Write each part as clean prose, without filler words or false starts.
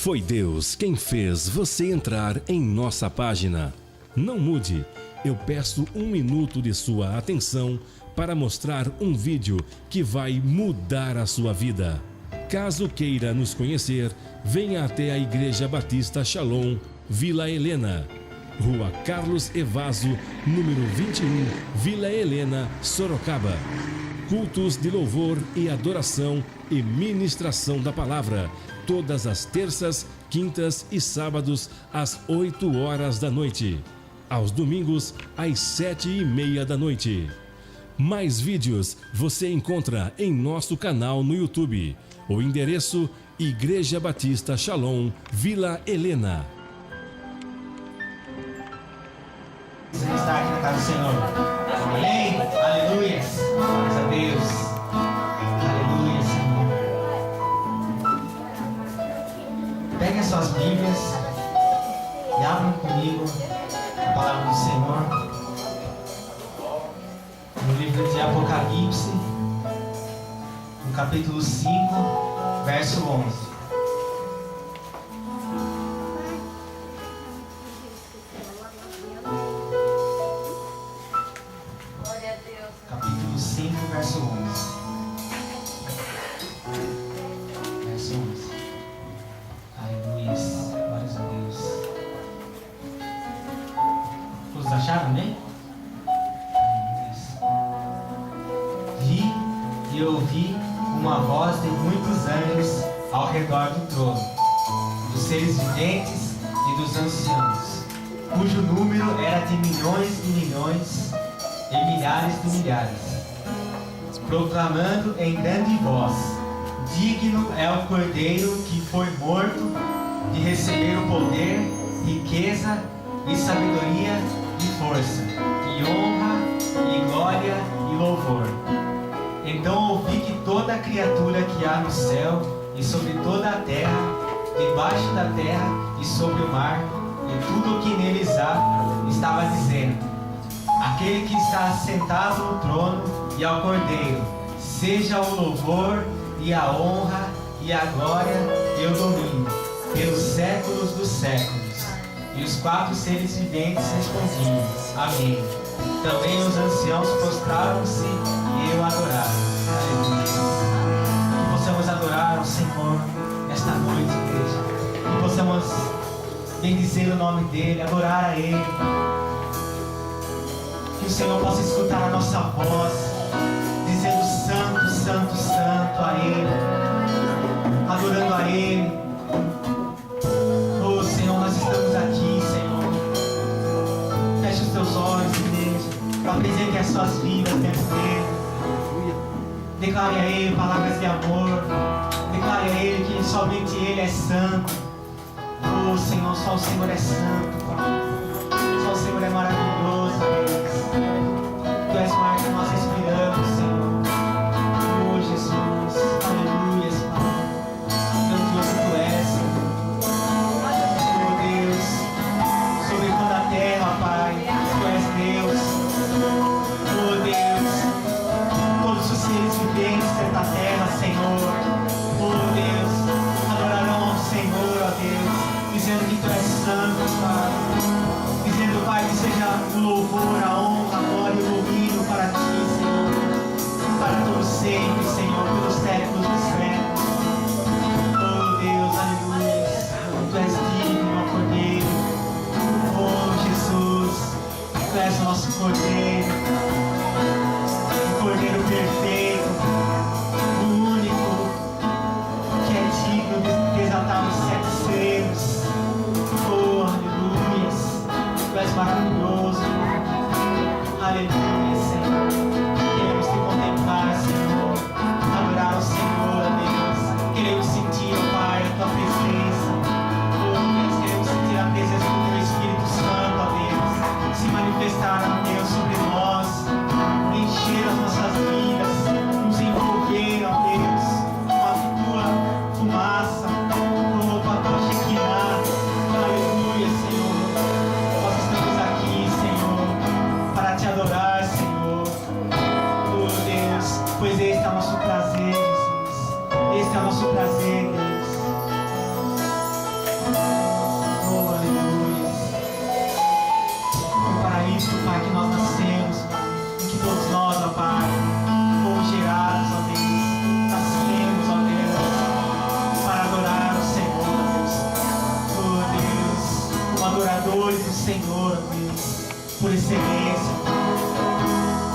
Foi Deus quem fez você entrar em nossa página. Não mude, eu peço 1 minuto de sua atenção para mostrar um vídeo que vai mudar a sua vida. Caso queira nos conhecer, venha até a Igreja Batista Shalom, Vila Helena, Rua Carlos Evaso, número 21, Vila Helena, Sorocaba. Cultos de louvor e adoração e ministração da palavra, todas as terças, quintas e sábados, às 8 horas da noite. Aos domingos, às 7:30 da noite. Mais vídeos você encontra em nosso canal no YouTube. O endereço: Igreja Batista Shalom, Vila Helena. Você está aqui na casa do Senhor. Amém? Aleluia. Glórias a Deus. Aleluia, Senhor. Peguem as suas Bíblias e abram comigo a palavra do Senhor no livro de Apocalipse, no capítulo 5, verso 11. Capítulo 5, verso 11. Verso 11. Aleluia. Glórias a Deus. Todos acharam, né? Vi e ouvi uma voz de muitos anjos ao redor do trono, dos seres viventes e dos anciãos, cujo número era de milhões e milhões e milhares de milhares, proclamando em grande voz: digno é o Cordeiro que foi morto de receber o poder, riqueza e sabedoria e força, e honra e glória e louvor. Então ouvi que toda criatura que há no céu e sobre toda a terra, debaixo da terra e sobre o mar, e tudo o que neles há, estava dizendo: aquele que está sentado no trono e ao Cordeiro, seja o louvor e a honra e a glória e o domínio, pelos séculos dos séculos. E os 4 seres viventes respondiam: amém. Também os anciãos prostraram-se e o adoraram. Aleluia. Que possamos adorar ao Senhor esta noite, igreja. Que possamos bendizer o nome dEle, adorar a Ele. Que o Senhor possa escutar a nossa voz, dizendo santo, santo, santo a Ele, adorando a Ele. Oh Senhor, nós estamos aqui, Senhor. Feche os teus olhos, igreja. Apresente as suas vidas dentro dEle. Declare a Ele palavras de amor. Declare a Ele que somente Ele é santo. Oh Senhor, só o Senhor é santo, Pai. Só o Senhor é maravilhoso, Deus. Tu és mais que nós respiramos, Senhor. Oh Jesus, aleluia, Pai. Grandioso Tu és, Senhor. Oh Deus, sobre toda a terra, Pai, Tu és Deus. Oh Deus, todos os seres viventes desta terra, Senhor. Oh Deus, adorarão ao Senhor, ó Deus, dizendo que Tu és santo, Pai. Dizendo, Pai, que seja o louvor, a honra, a glória e o domínio para Ti, Senhor. Para todos sempre, Senhor, pelos séculos dos séculos. Oh Deus, aleluia. Tu és digno, ó Cordeiro. Oh Jesus, Tu és o nosso Cordeiro. O Cordeiro perfeito, o único que é digno de exaltar os 7 seres. Oh, aleluia. Tu és maravilhoso. Aleluia, Senhor. Queremos Te contemplar, Senhor. Adorar ao Senhor, ó Deus. Queremos sentir, ó Pai, a Tua presença. Oh, Deus, queremos sentir a presença do Teu Espírito Santo, ó Deus. Se manifestar, ó Deus, sobre nós. Encher as nossas vidas. Nos envolver, ó Deus, com a Tua fumaça. Oh, com a Tua Shekinah. Aleluia, Senhor. Nós estamos aqui, Senhor, para Te adorar, Senhor. Oh Deus, pois este é o nosso prazer, Jesus. Este é o nosso prazer, Deus. Pai, que nós nascemos, em que todos nós, ó Pai, fomos gerados, ó Deus, nascemos, ó Deus, para adorar o Senhor, ó Deus. Oh Deus, como adoradores do Senhor, ó Deus, por excelência.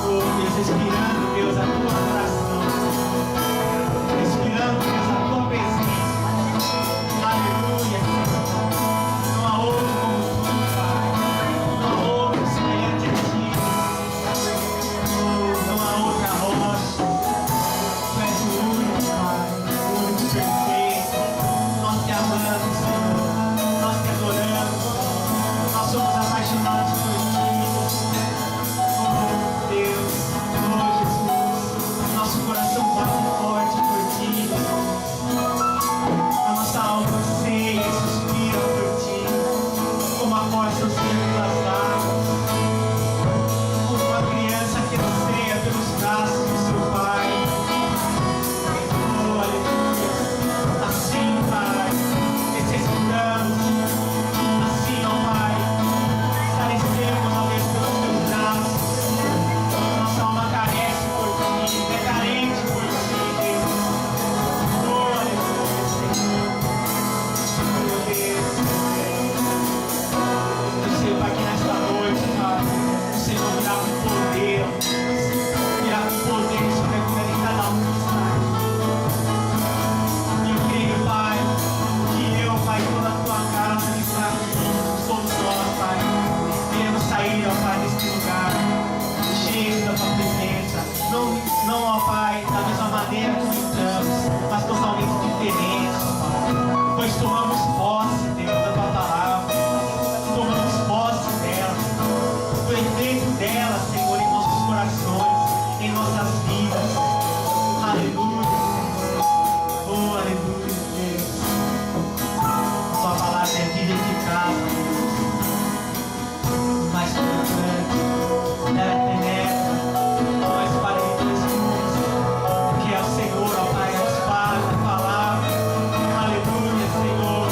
Oh Deus, respirando, Deus, a tua adoração, respirando, Deus, a tua presença. Aleluia, Senhor. Não há outro como tu, Pai. Não há outro semelhante a ti. Oh, não há outra rocha. Tu és o único, Pai, o único perfeito. Nós te amamos, Senhor. Nós te adoramos. Nós somos apaixonados por ti. Oh, Deus. Oh, Jesus. Nosso coração bate forte por ti. A nossa alma anseia e suspira por ti, como a corça anseia pelas águas, como uma criança que anseia pelos braços do seu pai. Oh, aleluia. Assim, Pai, necessitamos, assim, ó Pai, carecemos, ó Deus, pelos teus braços. Nossa alma carece por ti, é carente por ti, Deus. Oh, aleluia, Senhor. Meu Deus, eu sei, Pai, que nesta noite, Pai, o Senhor virá com poder, ó Deus. Virá com poder sobre a vida de cada um que está aqui. E eu creio, Pai, que eu, Pai, toda a tua casa que está aqui, todos nós, Pai, iremos sair, ó Pai, deste lugar, cheios da tua presença. Não, ó Pai, da mesma maneira como entramos, mas totalmente diferentes, ó Pai. Pois tomamos posse, Deus, da tua palavra. Tomamos posse dela. Do efeito dela, Senhor, em nossos corações, em nossas vidas. Aleluia, Senhor. Oh, aleluia, Deus. A tua palavra é vida eficaz, Deus. Mais penetrante. Ela penetra. Mais para dois mundos. Que é o Senhor, ó Pai, a espada, a palavra. Aleluia, Senhor.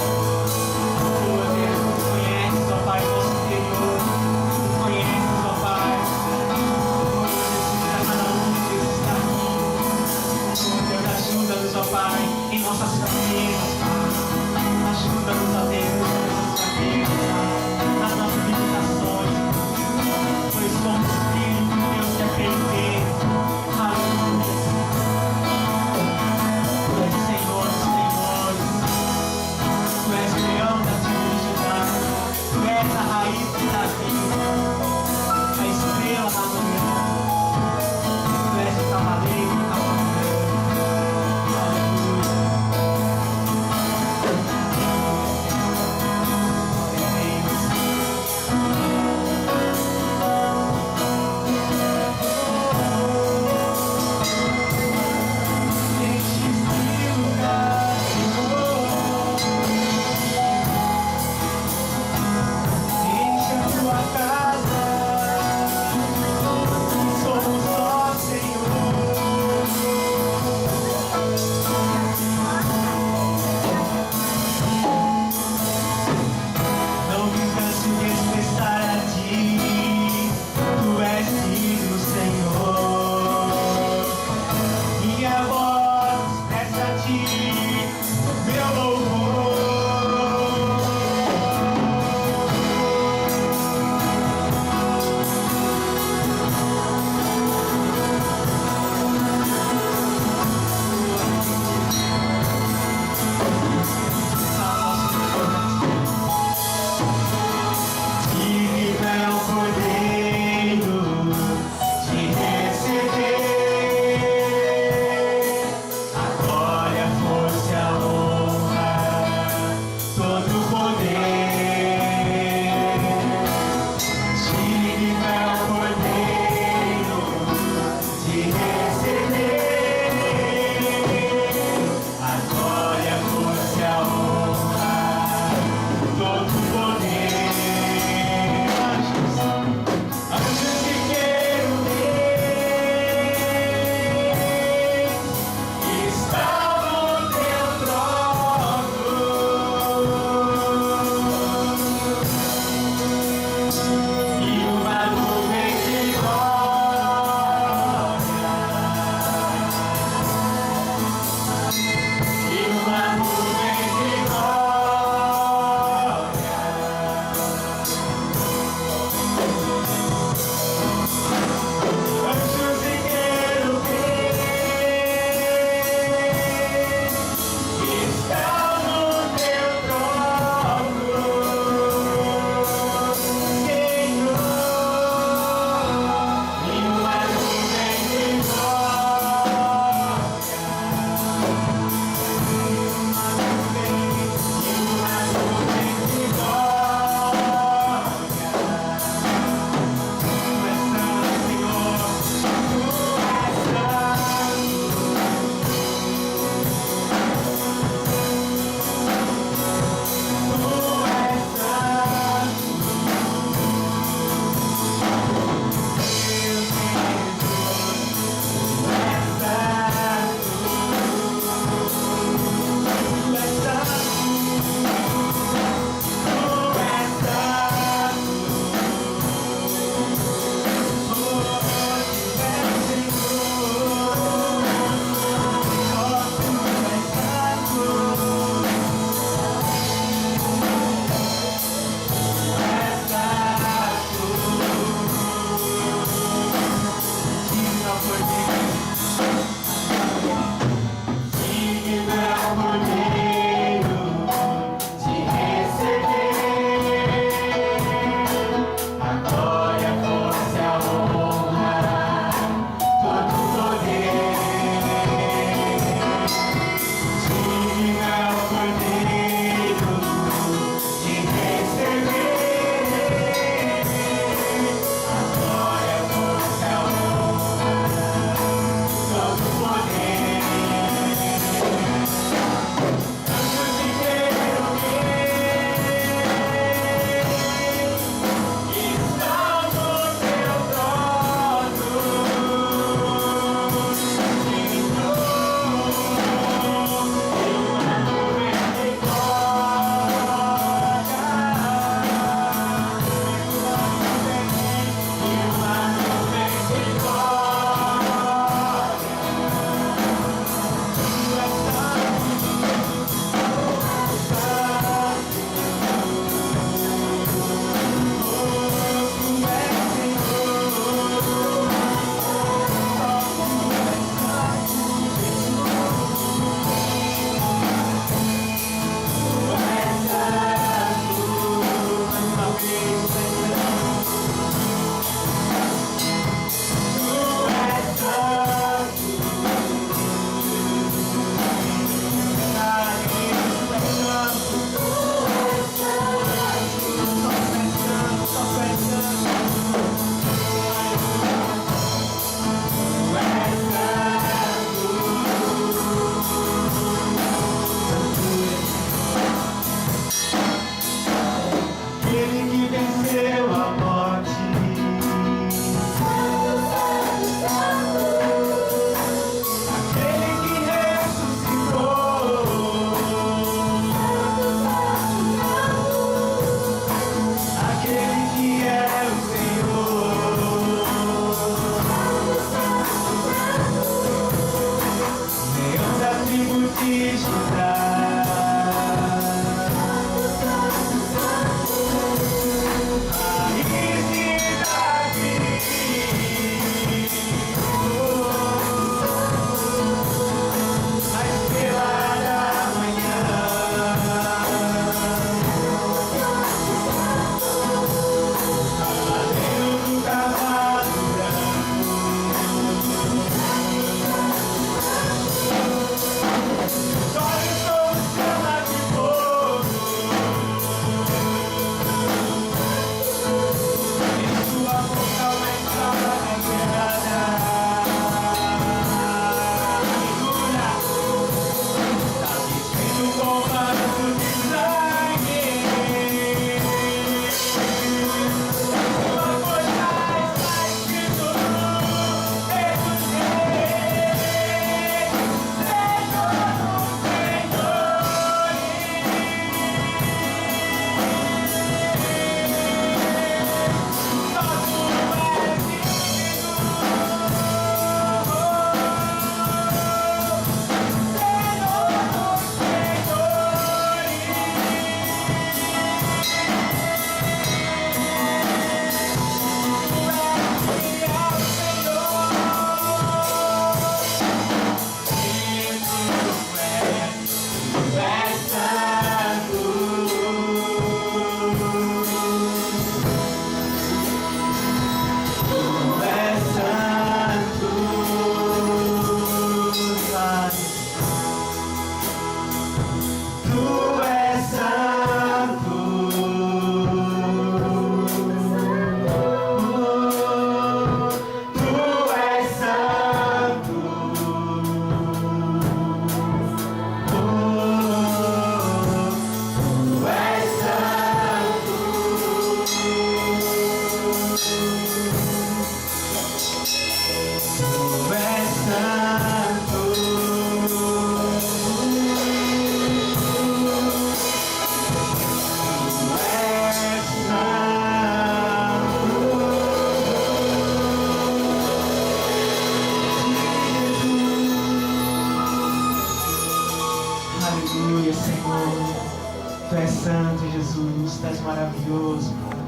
santo, Jesus, Tu és maravilhoso, Pai.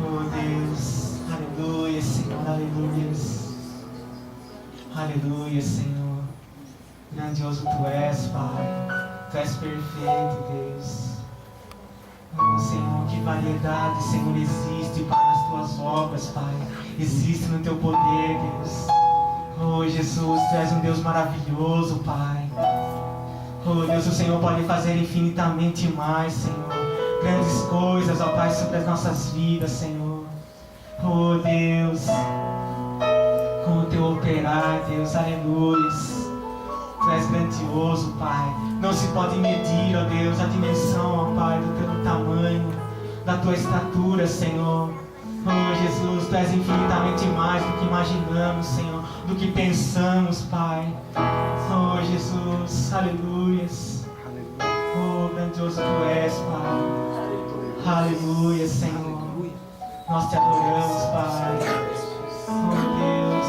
Oh Deus, aleluia, Senhor, aleluia. Aleluia, Senhor. Grandioso Tu és, Pai. Tu és perfeito, Deus. Oh, Senhor, que variedade, Senhor, existe, Pai, nas Tuas obras, Pai. Existe no Teu poder, Deus. Oh, Jesus, Tu és um Deus maravilhoso, Pai. Oh, Deus, o Senhor pode fazer infinitamente mais, Senhor. Grandes coisas, ó Pai, sobre as nossas vidas, Senhor. Oh, Deus, com o Teu operar, Deus, aleluia. Tu és grandioso, Pai. Não se pode medir, ó Deus, a dimensão, ó Pai, do Teu tamanho, da Tua estatura, Senhor. Oh, Jesus, Tu és infinitamente mais do que imaginamos, Senhor, do que pensamos, Pai. Oh, Jesus, aleluia. Oh, grandioso Tu és, Pai. Aleluia, Senhor. Nós Te adoramos, Pai. Oh, Deus,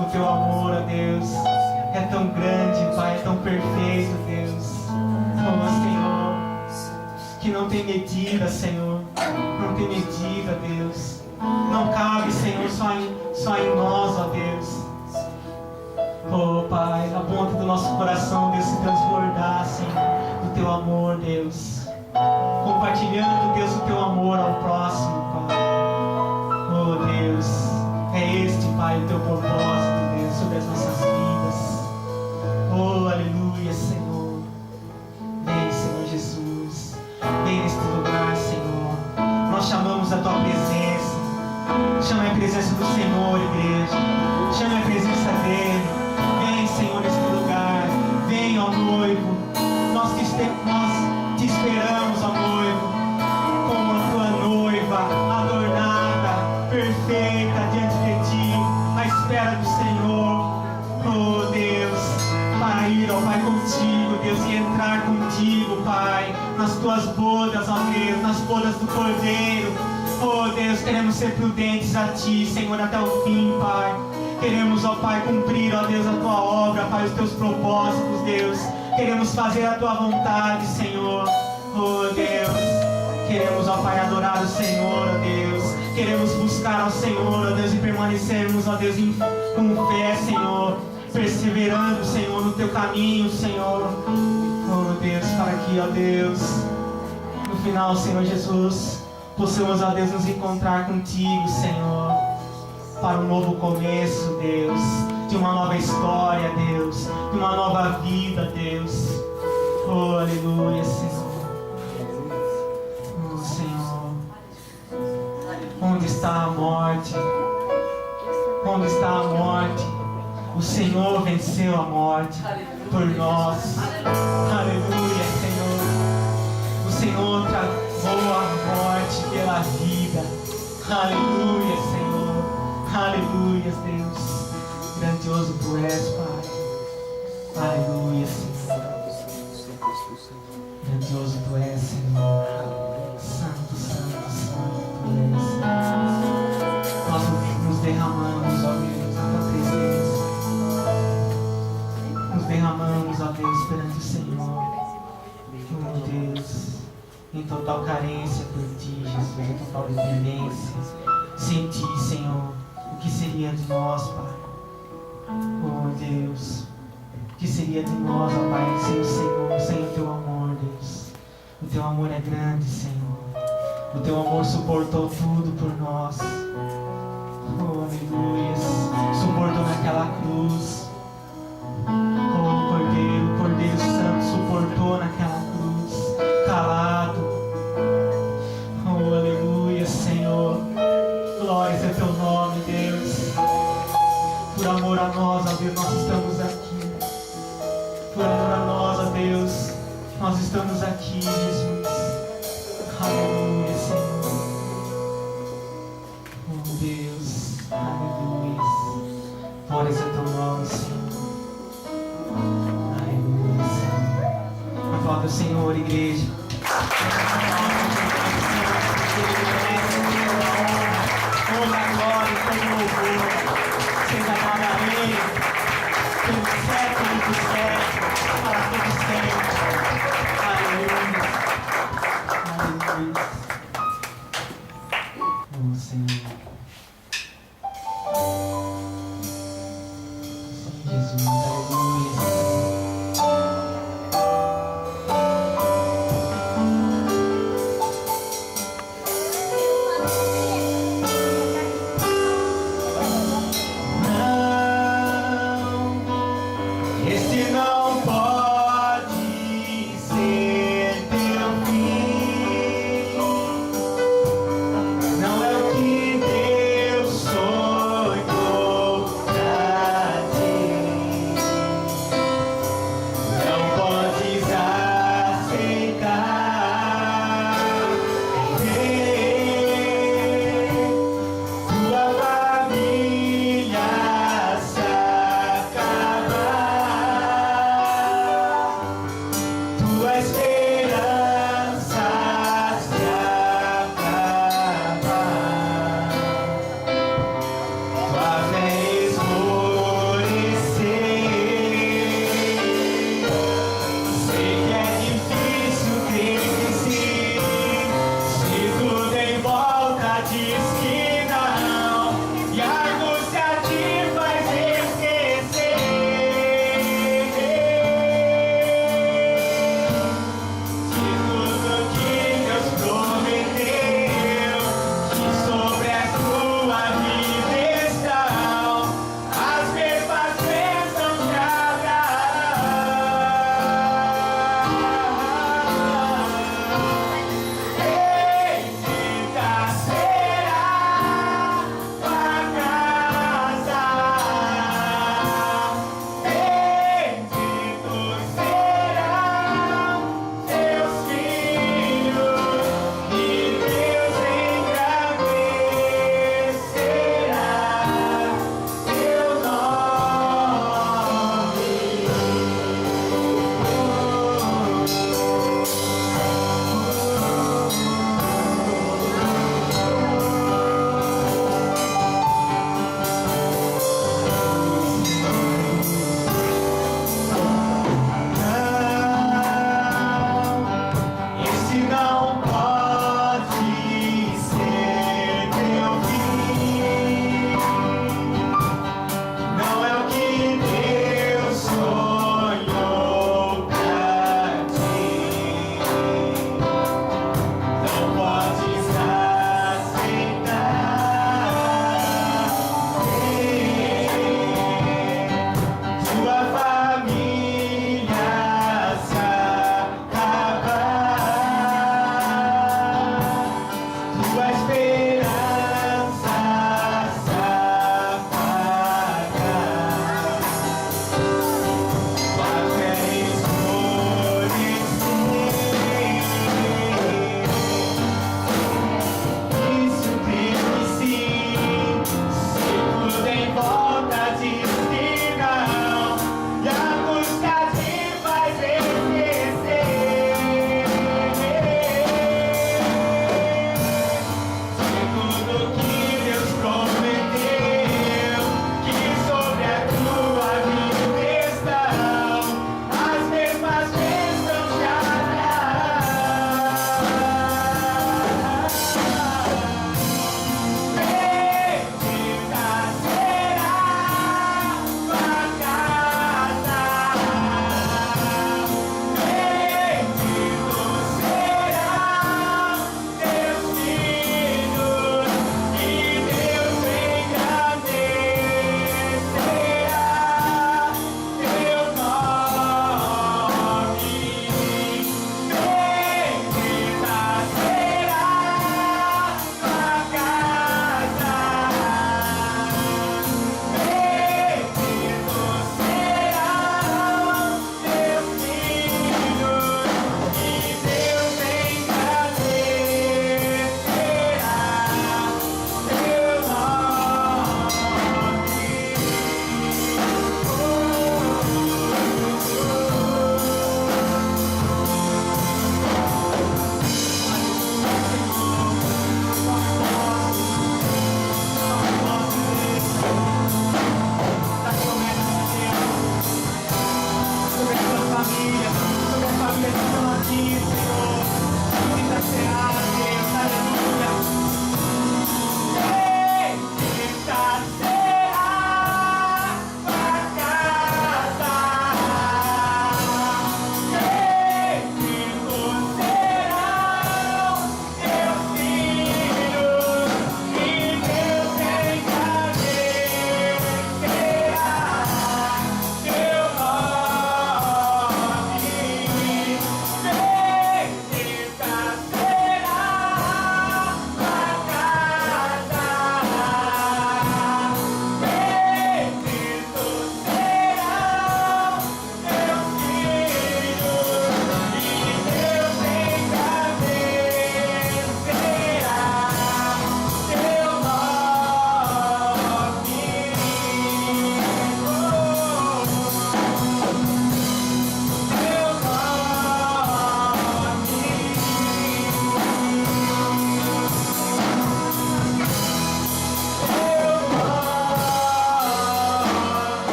o Teu amor, ó Deus, é tão grande, Pai, é tão perfeito, Deus. Oh, Senhor, que não tem medida, Senhor. Não tem medida, Deus. Não cabe, Senhor, só em nós, ó Deus. Oh, Pai, a ponta do nosso coração, Deus, se transbordar, Senhor, do Teu amor, Deus. Compartilhando, Deus, o Teu amor ao próximo, Pai. Oh, Deus, é este, Pai, o Teu propósito, Deus, sobre as nossas vidas. Oh, aleluia, Senhor. Vem, Senhor Jesus. Vem neste lugar, Senhor. Nós chamamos a Tua presença. Chame a presença do Senhor, igreja. Chame a presença dEle. Vem, Senhor, neste lugar. Vem, ó noivo. Nós te esperamos, ó noivo, como a Tua noiva, adornada, perfeita diante de Ti, à espera do Senhor. Oh, Deus, para ir, ó Pai, contigo, Deus, e entrar contigo, Pai, nas Tuas bodas, ó Deus, nas bodas do Cordeiro. Oh, Deus, queremos ser prudentes a Ti, Senhor, até o fim, Pai. Queremos, ó Pai, cumprir, ó Deus, a Tua obra, Pai, os Teus propósitos, Deus. Queremos fazer a Tua vontade, Senhor. Oh, Deus, queremos, ó Pai, adorar o Senhor, ó Deus. Queremos buscar ao Senhor, ó Deus, e permanecermos, ó Deus, com fé, Senhor. Perseverando, Senhor, no Teu caminho, Senhor. Oh, Deus, para que, ó Deus, no final, Senhor Jesus, possamos, ó Deus, nos encontrar contigo, Senhor, para um novo começo, Deus, de uma nova história, Deus, de uma nova vida, Deus. Oh, aleluia, Senhor. Oh, Senhor. Onde está a morte? Onde está a morte? O Senhor venceu a morte por nós. Aleluia, Senhor. O Senhor travou a morte pela vida. Aleluia, Senhor. Aleluia, Deus. Grandioso Tu és, Pai. Aleluia, Senhor. Grandioso Tu és, Senhor. Santo, santo, santo Tu és. Nós nos derramamos, ó Deus, na Tua presença. Nos derramamos, ó Deus, perante o Senhor. Oh, Deus, em total carência por Ti, Jesus, em total dependência. Sem Ti, Senhor, o que seria de nós, Pai? Oh, Deus, o que seria de nós, ó Pai, sem o Senhor, sem o Teu amor, Deus? O Teu amor é grande, Senhor. O Teu amor suportou tudo por nós. Oh, aleluia. Suportou naquela cruz. Oh, Cordeiro, Cordeiro Santo, suportou naquela cruz, calado. Oh, aleluia, Senhor. Glórias é Teu nome, Deus. Por amor a nós, ó Deus, nós estamos aqui. Por amor a nós, ó Deus, nós estamos aqui, Jesus. Aleluia, Senhor. Oh, Deus, aleluia. Glórias a Teu nome, Senhor. Aleluia, Senhor. Aplauda o Senhor, igreja. Toda a glória, todo o louvor seja dada a Ele, pelo século dos séculos, para todos sempre. Aleluia.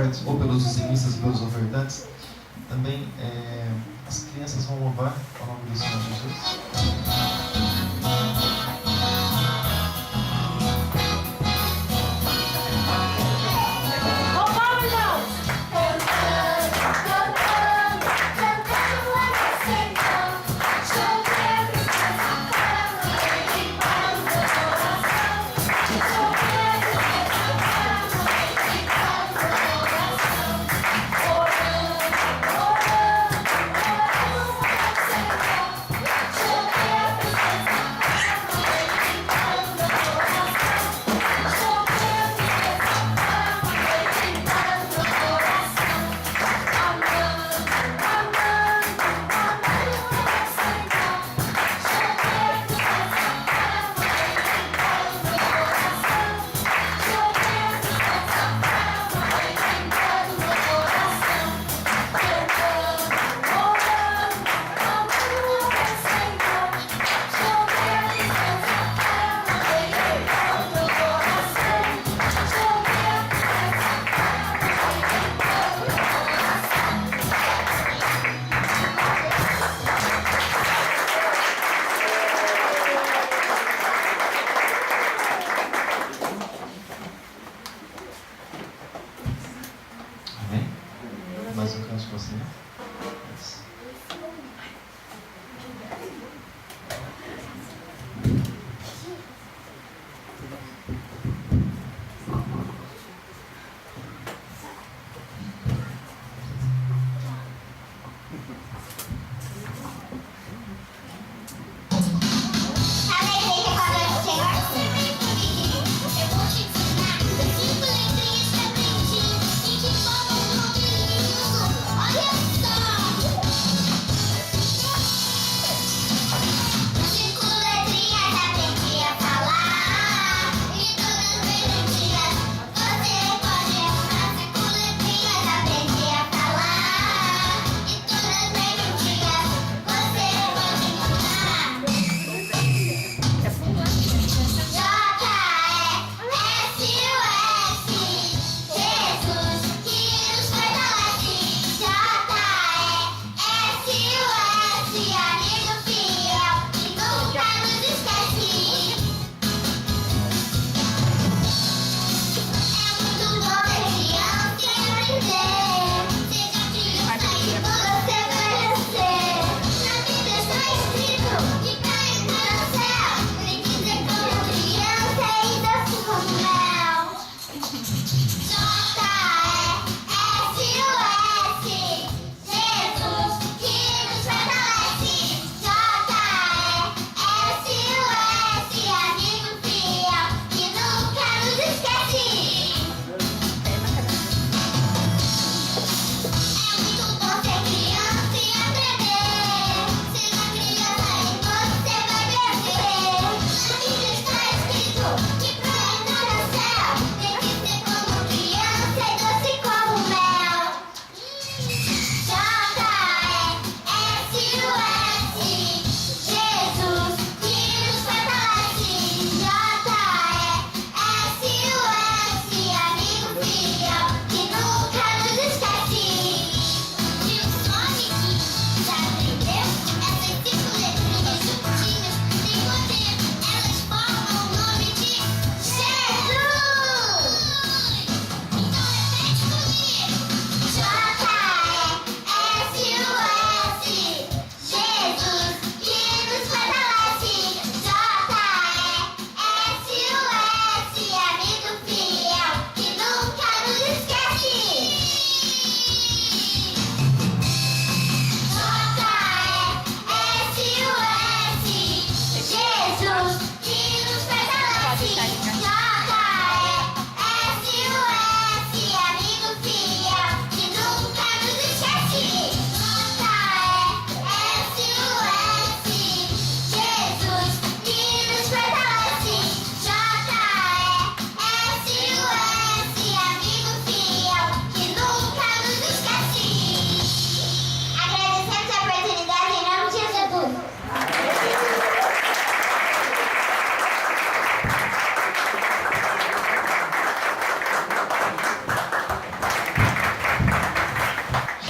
ofertas, ou pelos dizimistas e pelos ofertantes, também as crianças vão louvar o nome do Senhor Jesus. Mais um canto de você. Olha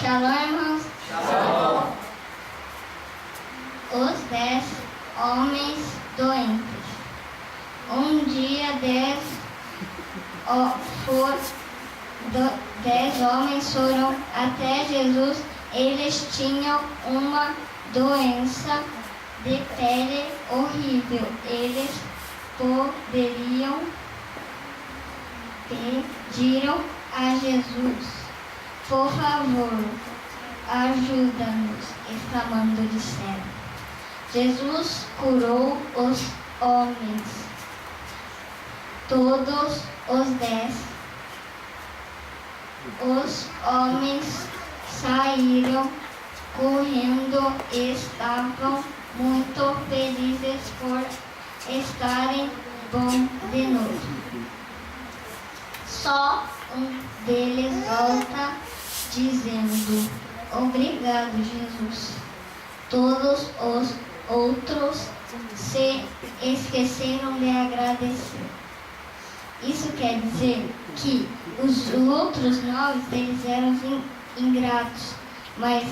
Shalom, irmãos. Shalom. Os 10 homens doentes. Um dia 10 homens foram até Jesus. Eles tinham uma doença de pele horrível. Eles pediram a Jesus: por favor, ajuda-nos, exclamando disseram. Jesus curou os homens, todos os 10. Os homens saíram correndo e estavam muito felizes por estarem bom de novo. Só um deles volta dizendo: obrigado, Jesus. Todos os outros se esqueceram de agradecer. Isso quer dizer que os outros 9 eles eram ingratos, mas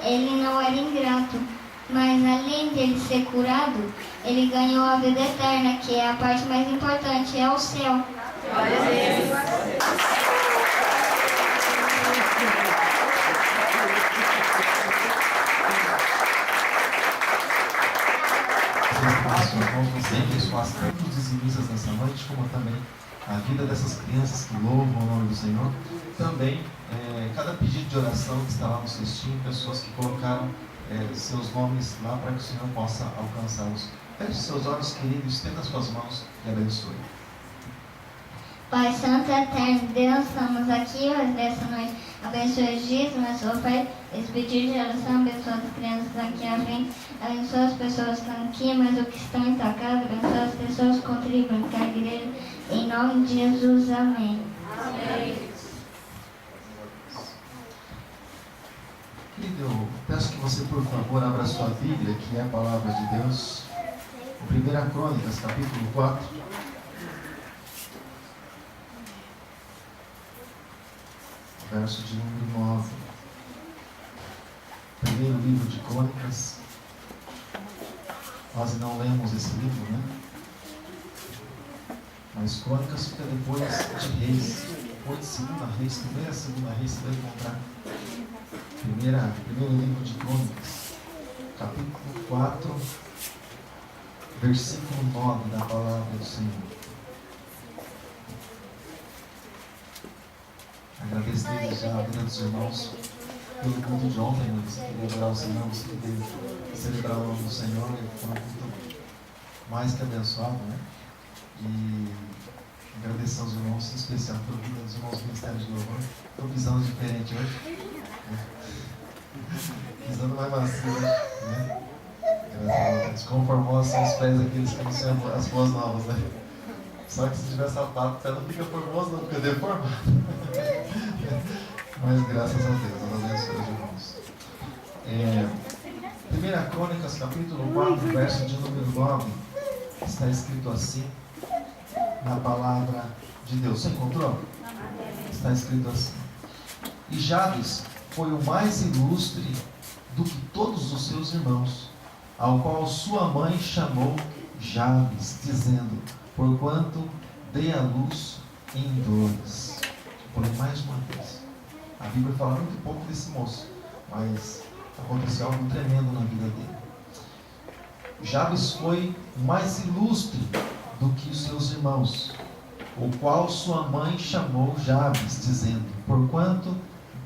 ele não era ingrato. Mas além de ele ser curado, ele ganhou a vida eterna, que é a parte mais importante, é o céu. Glória a Deus. Sempre espaço tanto os dizimistas nessa noite, como também a vida dessas crianças que louvam o nome do Senhor. Também, cada pedido de oração que está lá no cestinho, pessoas que colocaram seus nomes lá para que o Senhor possa alcançá-los. Feche seus olhos, queridos, estenda as suas mãos e abençoe. Pai Santo Eterno, Deus, estamos aqui hoje dessa noite. Abençoe os dias, abençoa o Pai, esse pedido de oração, abençoa as crianças aqui à frente, abençoa as pessoas que estão aqui, mas os que estão em tua casa, abençoa as pessoas que contribuem com a igreja, em nome de Jesus, amém. Amém. Querido, eu peço que você, por favor, abra sua Bíblia, que é a palavra de Deus, em 1 Crônicas, capítulo 4. Verso de número 9. Primeiro livro de Crônicas. Nós não lemos esse livro, né? Mas Crônicas fica depois de Reis. Depois de Segunda Reis, primeira e Segunda Reis, você vai encontrar primeiro livro de Crônicas, capítulo 4, versículo 9 da palavra do Senhor. Agradeço desde já a vida dos irmãos pelo culto de ontem, né? Você queria adorar o Senhor, você queria celebrar o nome do Senhor, foi um culto mais que abençoado, né? E agradecer aos irmãos, em especial pela vida dos irmãos do Ministério de Louvor. Estou pisando diferente hoje, pisando mais macio hoje, né? Graças a Deus. Como formosos são os pés daqueles que anunciam as boas novas, né? Só que se tiver sapato, o pé não fica formoso, não fica deformado. Mas graças a Deus, eu abençoe os irmãos. 1 Crônicas, capítulo 4, verso de número 9, está escrito assim, na palavra de Deus. Você encontrou? Está escrito assim: e Jabes foi o mais ilustre do que todos os seus irmãos, ao qual sua mãe chamou Jabes, dizendo: porquanto dei a luz em dores. Vou ler mais uma vez. A Bíblia fala muito pouco desse moço, mas aconteceu algo tremendo na vida dele. Jabes foi mais ilustre do que os seus irmãos, o qual sua mãe chamou Jabes, dizendo: porquanto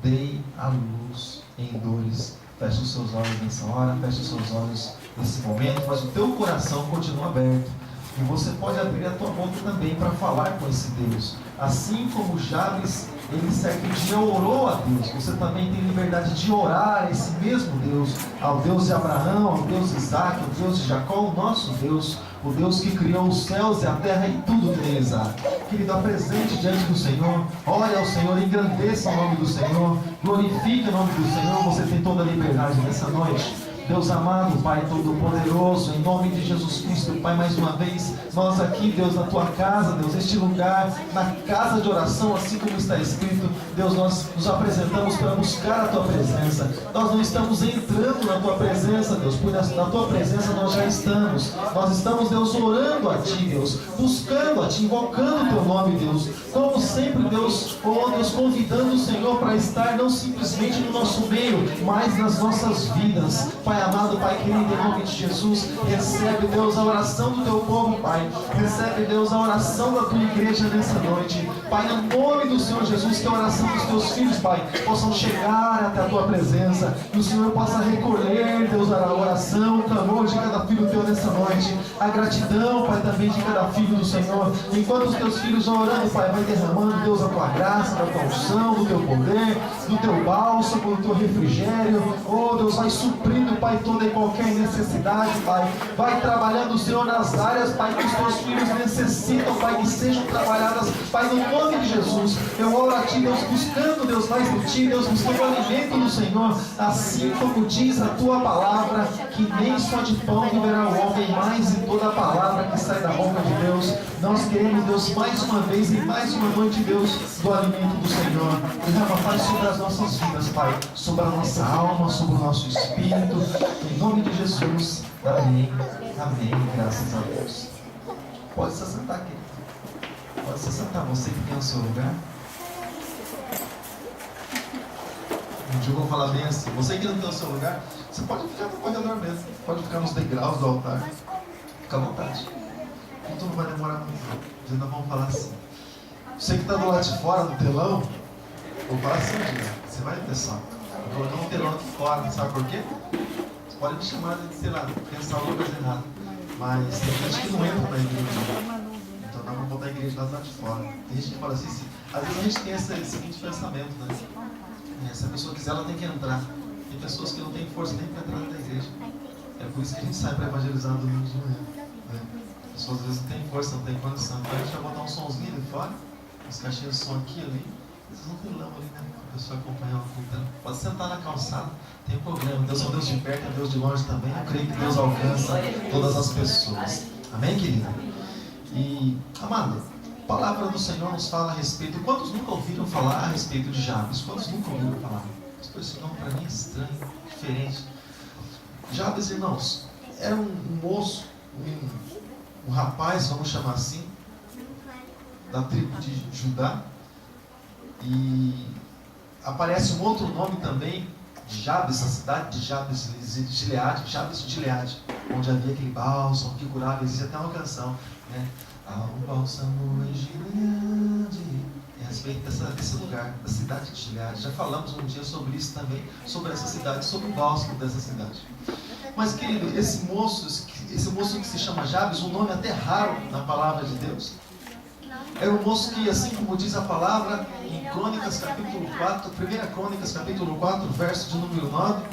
dei a luz em dores. Feche os seus olhos nessa hora, feche os seus olhos nesse momento, mas o teu coração continua aberto. E você pode abrir a tua boca também para falar com esse Deus. Assim como Jabes, ele certo dia orou a Deus, você também tem liberdade de orar a esse mesmo Deus, ao Deus de Abraão, ao Deus de Isaac, ao Deus de Jacó, o nosso Deus, o Deus que criou os céus e a terra e tudo que neles há. Querido, apresente diante do Senhor, ore ao Senhor, engrandeça o nome do Senhor, glorifique o nome do Senhor. Você tem toda a liberdade nessa noite. Deus amado, Pai Todo-Poderoso, em nome de Jesus Cristo, Pai, mais uma vez, nós aqui, Deus, na Tua casa, Deus, este lugar, na casa de oração, assim como está escrito, Deus, nós nos apresentamos para buscar a Tua presença. Nós não estamos entrando na Tua presença, Deus, pois na Tua presença nós já estamos. Nós estamos, Deus, orando a Ti, Deus, buscando a Ti, invocando o Teu nome, Deus. Como sempre, Deus, oh Deus, convidando o Senhor para estar não simplesmente no nosso meio, mas nas nossas vidas. Pai amado, Pai querido, em nome de Jesus, recebe, Deus, a oração do Teu povo, Pai. Recebe, Deus, a oração da Tua igreja nessa noite. Pai, no nome do Senhor Jesus, que a oração dos Teus filhos, Pai, possam chegar até a Tua presença. Que o Senhor possa recolher, Deus, a oração, o clamor de cada filho Teu nessa noite. A gratidão, Pai, também de cada filho do Senhor. Enquanto os Teus filhos vão orando, Pai, vai derramando, Deus, a Tua graça, da Tua unção, do Teu poder, do Teu bálsamo, do Teu refrigério. Oh, Deus, vai suprindo, Pai, toda e qualquer necessidade, Pai. Vai trabalhando, Senhor, nas áreas, Pai, que os Teus filhos necessitam, Pai, que sejam trabalhadas, Pai, no nome de Jesus. Eu oro a Ti, Deus, buscando, Deus, mais de Ti, Deus, buscando o alimento do Senhor, assim como diz a Tua palavra, que nem só de pão viverá o homem, mas em toda a palavra que sai da boca de Deus. Nós queremos, Deus, mais uma vez e mais uma noite, Deus, do alimento do Senhor. Derrama, Pai, sobre as nossas vidas, Pai, sobre a nossa alma, sobre o nosso espírito, em nome de Jesus. Amém, amém, graças a Deus. Pode se assentar, querido. Pode se assentar, você que tem o seu lugar. Um dia eu vou falar bem assim, você que não tem o seu lugar, você pode ficar no corredor mesmo, pode ficar nos degraus do altar. Fica à vontade. Tudo não vai demorar muito. Nós ainda vamos falar assim. Você que está do lado de fora do telão, vou falar assim, você vai ver só. Vou colocar um telão aqui fora, sabe por quê? Você pode me chamar de, sei lá, pensar alguma coisa errada. Mas tem gente que não entra na igreja. Então nós vamos botar a igreja lá de fora. Tem gente que fala assim, às vezes a gente tem esse seguinte pensamento, né? Se a pessoa quiser, ela tem que entrar. Tem pessoas que não têm força nem para entrar na igreja. É por isso que a gente sai para evangelizar no domingo de manhã. Né? As pessoas às vezes não têm força, não têm condição. Então a gente vai botar um somzinho ali fora, uns caixinhos de som aqui ali. Vocês não tem lama ali, né? A pessoa acompanhar o culto. Pode sentar na calçada, tem problema. Deus é um Deus de perto, é Deus de longe também. Eu creio que Deus alcança todas as pessoas. Amém, querida? E, amado, a palavra do Senhor nos fala a respeito. Quantos nunca ouviram falar a respeito de Jabes? Quantos nunca ouviram falar? Esse nome para mim é estranho, diferente. Jabes, irmãos, era um moço, um rapaz, vamos chamar assim, da tribo de Judá. E aparece um outro nome também de Jabes, a cidade de Jabes de Gileade, Jabes de Gileade, onde havia aquele bálsamo que curava. Existe até uma canção, né? Há um bálsamo em Gileade, a respeito desse lugar, da cidade de Gileade. Já falamos um dia sobre isso também, sobre essa cidade, sobre o bálsamo dessa cidade. Mas, querido, esse moço que se chama Jabes, um nome até raro na palavra de Deus. Era um moço que, assim como diz a palavra em Crônicas capítulo 4, 1 Crônicas capítulo 4, verso de número 9,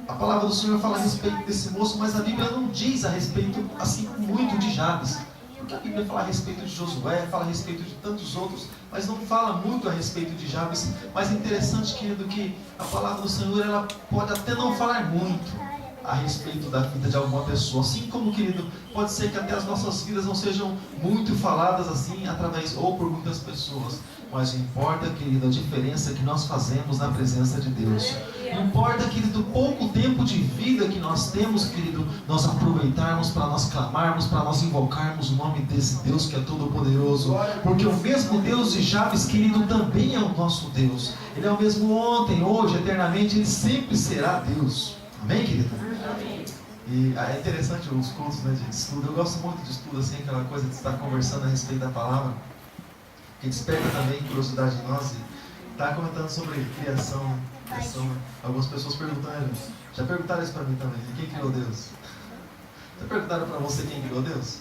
a palavra do Senhor fala a respeito desse moço, mas a Bíblia não diz a respeito, assim, muito de Jabes. Porque a Bíblia fala a respeito de Josué, fala a respeito de tantos outros, mas não fala muito a respeito de Jabes. Mas é interessante, querido, que a palavra do Senhor, ela pode até não falar muito a respeito da vida de alguma pessoa. Assim como, querido, pode ser que até as nossas vidas não sejam muito faladas assim, através ou por muitas pessoas. Mas o importa, querido, a diferença que nós fazemos na presença de Deus. Não importa, querido, pouco tempo de vida que nós temos, querido, nós aproveitarmos para nós clamarmos, para nós invocarmos o nome desse Deus que é todo-poderoso. Porque o mesmo Deus de Jabes, querido, também é o nosso Deus. Ele é o mesmo ontem, hoje, eternamente, Ele sempre será Deus. Amém, querido? Amém. E é interessante os cultos, né, de estudo. Eu gosto muito de estudo, assim, aquela coisa de estar conversando a respeito da palavra, que desperta também curiosidade em nós. E está comentando sobre criação. Algumas pessoas perguntaram, já perguntaram isso para mim também, quem criou Deus? Já perguntaram para você quem criou Deus?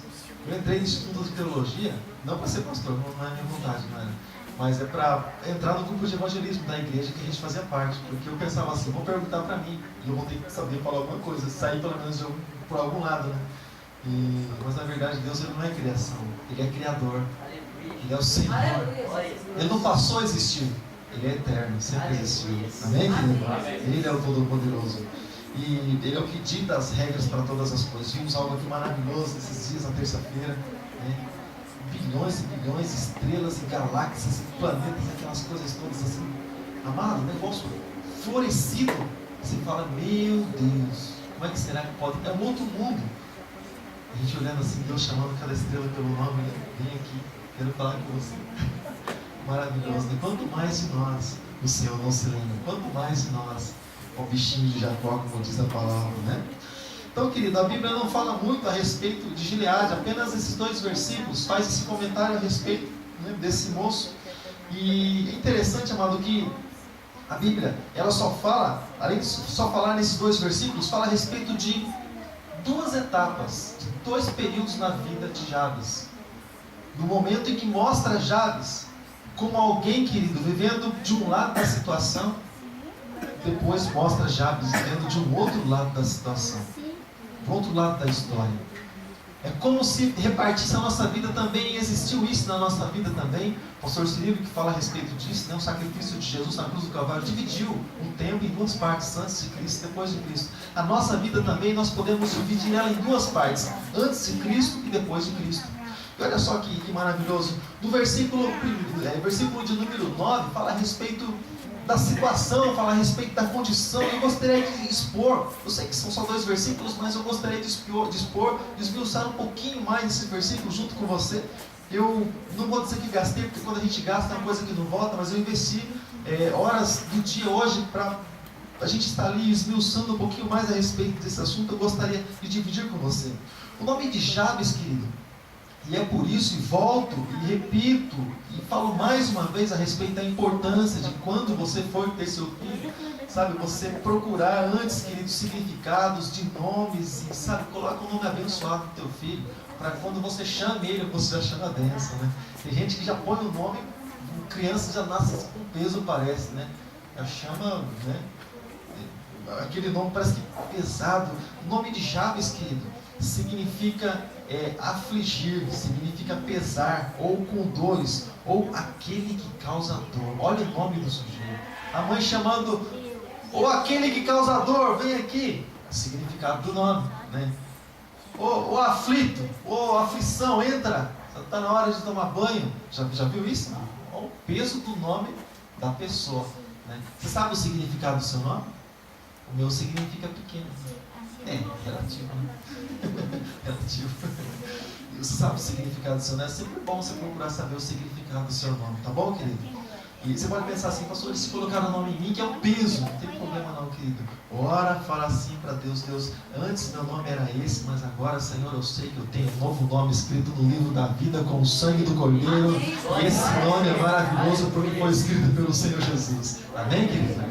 Eu entrei no Instituto de Teologia, não para ser pastor, não é minha vontade, não era. Mas é para entrar no grupo de evangelismo da igreja que a gente fazia parte. Porque eu pensava assim, eu vou perguntar para mim, e eu vou ter que saber falar alguma coisa, sair pelo menos por algum lado, né? Mas na verdade Deus, Ele não é criação, Ele é Criador. Ele é o Senhor. Ele não passou a existir, Ele é eterno, sempre existiu. Amém, querido? Ele é o Todo-Poderoso. E Ele é o que dita as regras para todas as coisas. Vimos algo aqui maravilhoso nesses dias, na terça-feira, né? Bilhões e bilhões de estrelas e galáxias e planetas, aquelas coisas todas assim. Amado, negócio florescido. Você fala, meu Deus, como é que será que pode? É um outro mundo. A gente olhando assim, Deus chamando cada estrela pelo nome, né? Vem aqui, quero falar com você. Maravilhoso, né? Quanto mais de nós o Senhor não se lembra, quanto mais de nós o bichinho de Jacó, como diz a palavra, né? Então, querido, a Bíblia não fala muito a respeito de Gileade, apenas esses 2 versículos faz esse comentário a respeito, né, desse moço. E é interessante, amado, que a Bíblia, ela só fala, além de só falar nesses 2 versículos, fala a respeito de 2 etapas, de 2 períodos na vida de Jabes. No momento em que mostra Jabes como alguém, querido, vivendo de um lado da situação, depois mostra Jabes vivendo de um outro lado da situação, do outro lado da história. É como se repartisse a nossa vida também, e existiu isso na nossa vida também. O pastor Cirilo, que fala a respeito disso, né? O sacrifício de Jesus na cruz do Calvário dividiu o tempo em 2 partes, antes de Cristo e depois de Cristo. A nossa vida também, nós podemos dividir ela em 2 partes, antes de Cristo e depois de Cristo. E olha só que maravilhoso, no versículo de número 9, fala a respeito da situação, fala a respeito da condição. Eu gostaria de expor, eu sei que são só 2 versículos, mas eu gostaria de esmiuçar um pouquinho mais esse versículo junto com você. Eu não vou dizer que gastei, porque quando a gente gasta é uma coisa que não volta, mas eu investi horas do dia hoje para a gente estar ali esmiuçando um pouquinho mais a respeito desse assunto. Eu gostaria de dividir com você. O nome de Jabes, querido, e é por isso, e volto, e repito, e falo mais uma vez a respeito da importância de quando você for ter seu filho, sabe, você procurar antes, querido, significados de nomes, e sabe, coloca um nome abençoado no teu filho, para quando você chame ele, você já chama a bênção, né? Tem gente que já põe o nome, criança já nasce com peso, parece, né? Já chama, né? Aquele nome parece que pesado. O nome de Jabes, querido, significa afligir, significa pesar, ou com dores, ou aquele que causa dor. Olha o nome do sujeito. A mãe chamando, ou aquele que causa dor, vem aqui. Significado do nome, né? Ou aflito, ou aflição, entra. Está na hora de tomar banho. Já viu isso? Olha o peso do nome da pessoa, né? Você sabe o significado do seu nome? O meu significa pequeno. Relativo, né? Relativo. Você sabe o significado do seu nome? É sempre bom você procurar saber o significado do seu nome, tá bom, querido? E você pode pensar assim, pastor, se colocaram o nome em mim, que é o peso. Não tem problema não, querido. Ora, fala assim para Deus, Deus, antes meu nome era esse, mas agora, Senhor, eu sei que eu tenho um novo nome escrito no livro da vida com o sangue do Cordeiro. E esse nome é maravilhoso porque foi escrito pelo Senhor Jesus. Amém, querido?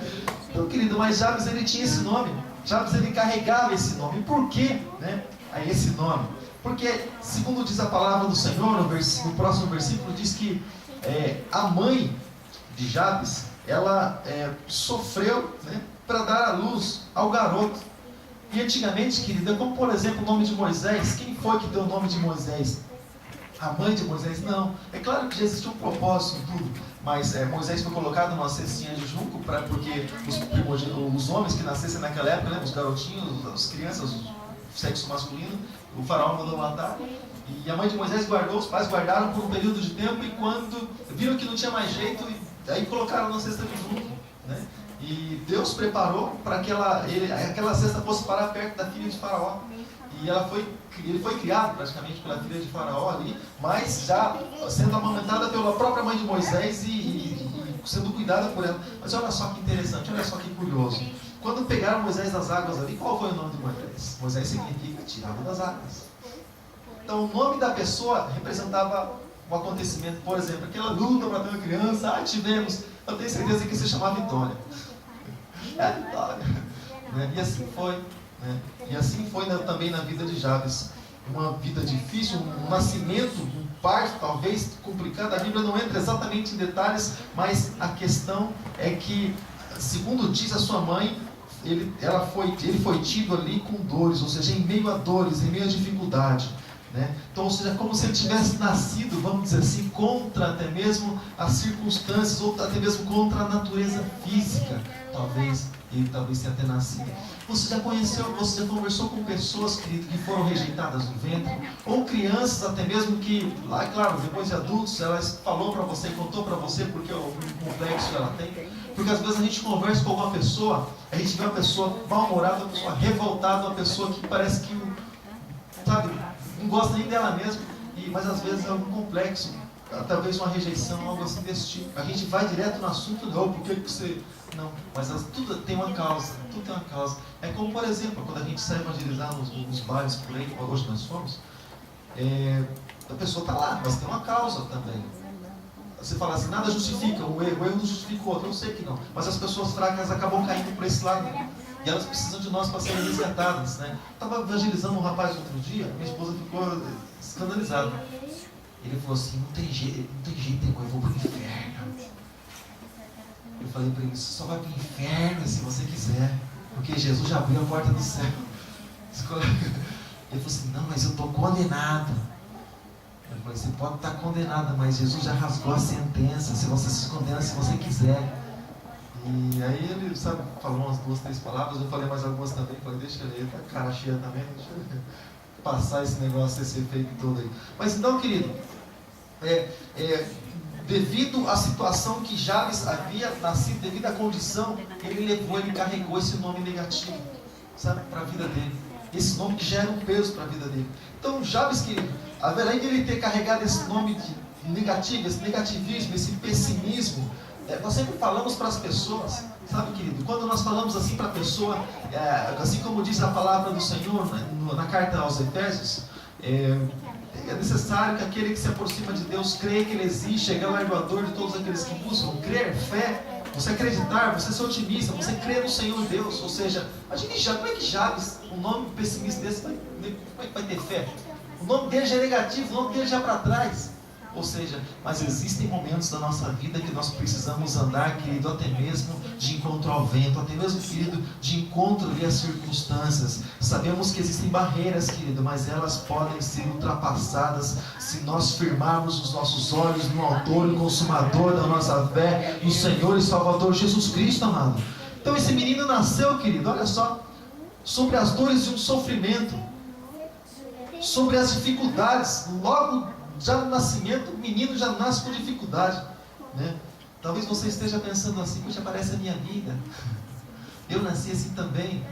Então, querido, mas Jabes, ele tinha esse nome. Jabes, ele carregava esse nome. Por quê, né, a esse nome? Porque, segundo diz a palavra do Senhor, no próximo versículo, diz que a mãe de Jabes, ela sofreu, né, para dar à luz ao garoto. E antigamente, querida, como por exemplo o nome de Moisés, quem foi que deu o nome de Moisés? A mãe de Moisés? Não. É claro que já existiu um propósito em tudo, mas Moisés foi colocado numa cestinha de junco, porque os homens que nascessem naquela época, né, os garotinhos, as crianças, o sexo masculino, o faraó mandou matar. E a mãe de Moisés guardou, os pais guardaram por um período de tempo, e quando viram que não tinha mais jeito, aí colocaram na cesta de junco, né? E Deus preparou para que aquela cesta fosse parar perto da filha de Faraó. E ele foi criado praticamente pela filha de Faraó ali, mas já sendo amamentada pela própria mãe de Moisés e sendo cuidada por ela. Mas olha só que interessante, olha só que curioso. Quando pegaram Moisés das águas ali, qual foi o nome de Moisés? Moisés significa tirado das águas. Então o nome da pessoa representava um acontecimento. Por exemplo, aquela luta para ter uma criança, tivemos, eu tenho certeza que se chamava Vitória. Vitória. Né? E assim foi. E assim foi também na vida de Jabes. Uma vida difícil, um nascimento, um parto talvez complicado. A Bíblia não entra exatamente em detalhes, mas a questão é que, segundo diz a sua mãe, ele foi tido ali com dores, ou seja, em meio a dores, em meio a dificuldade. né? Então, ou seja, como se ele tivesse nascido, vamos dizer assim, contra até mesmo as circunstâncias, ou até mesmo contra a natureza física. Talvez ele tenha até nascido. Você já conheceu, você já conversou com pessoas, querido, que foram rejeitadas no ventre, ou crianças até mesmo que, lá, claro, depois de adultos, elas falou para você, contou para você porque o complexo que ela tem. Porque às vezes a gente conversa com alguma pessoa, a gente vê uma pessoa mal-humorada, uma pessoa revoltada, uma pessoa que parece que, sabe, não gosta nem dela mesma, mas às vezes é algum complexo, talvez uma rejeição, algo assim desse tipo. A gente vai direto no assunto, não, por que você... Não, mas tudo tem uma causa, tudo tem uma causa. É como, por exemplo, quando a gente sai evangelizar nos bares por aí, como hoje nós fomos, a pessoa está lá, mas tem uma causa também. Você fala assim, nada justifica, o erro não justifica o outro, eu sei que não. Mas as pessoas fracas acabam caindo por esse lado. E elas precisam de nós para serem resgatadas, né? Estava evangelizando um rapaz outro dia, minha esposa ficou escandalizada. Ele falou assim, não tem jeito, eu vou para o inferno. Eu falei para ele, você só vai para o inferno se você quiser, porque Jesus já abriu a porta do céu. Ele falou assim, não, mas eu estou condenado. Eu falei, você pode estar condenado, mas Jesus já rasgou a sentença, se você se condena se você quiser. E aí ele, sabe, falou umas 2, 3 palavras, eu falei mais algumas também, falei, deixa ele aí, tá cara cheia também, deixa ele passar esse negócio, esse efeito todo aí. Mas então, querido, devido à situação que Jabes havia nascido, devido à condição, ele carregou esse nome negativo, sabe, para a vida dele. Esse nome que já era um peso para a vida dele. Então, Jabes, querido, além de ele ter carregado esse nome de negativo, esse negativismo, esse pessimismo, nós sempre falamos para as pessoas, sabe, querido, quando nós falamos assim para a pessoa, assim como diz a palavra do Senhor na carta aos Efésios, é necessário que aquele que se aproxima de Deus creia que Ele existe, é galardoador de todos aqueles que buscam. Crer, fé, você acreditar, você ser otimista, você crer no Senhor Deus. Ou seja, imagine já, como é que Jabes, um nome pessimista desse, como é que vai ter fé? O nome dele já é negativo, o nome dele já é para trás. Ou seja, mas existem momentos da nossa vida que nós precisamos andar, querido, até mesmo de encontro ao vento, até mesmo, querido, de encontro ali às circunstâncias. Sabemos que existem barreiras, querido, mas elas podem ser ultrapassadas se nós firmarmos os nossos olhos no autor e consumador da nossa fé, no Senhor e Salvador Jesus Cristo, amado. Então esse menino nasceu, querido, olha só, sobre as dores de um sofrimento, sobre as dificuldades, logo já no nascimento, o menino já nasce com dificuldade, né? Talvez você esteja pensando assim, puxa, parece a minha vida. Eu nasci assim também,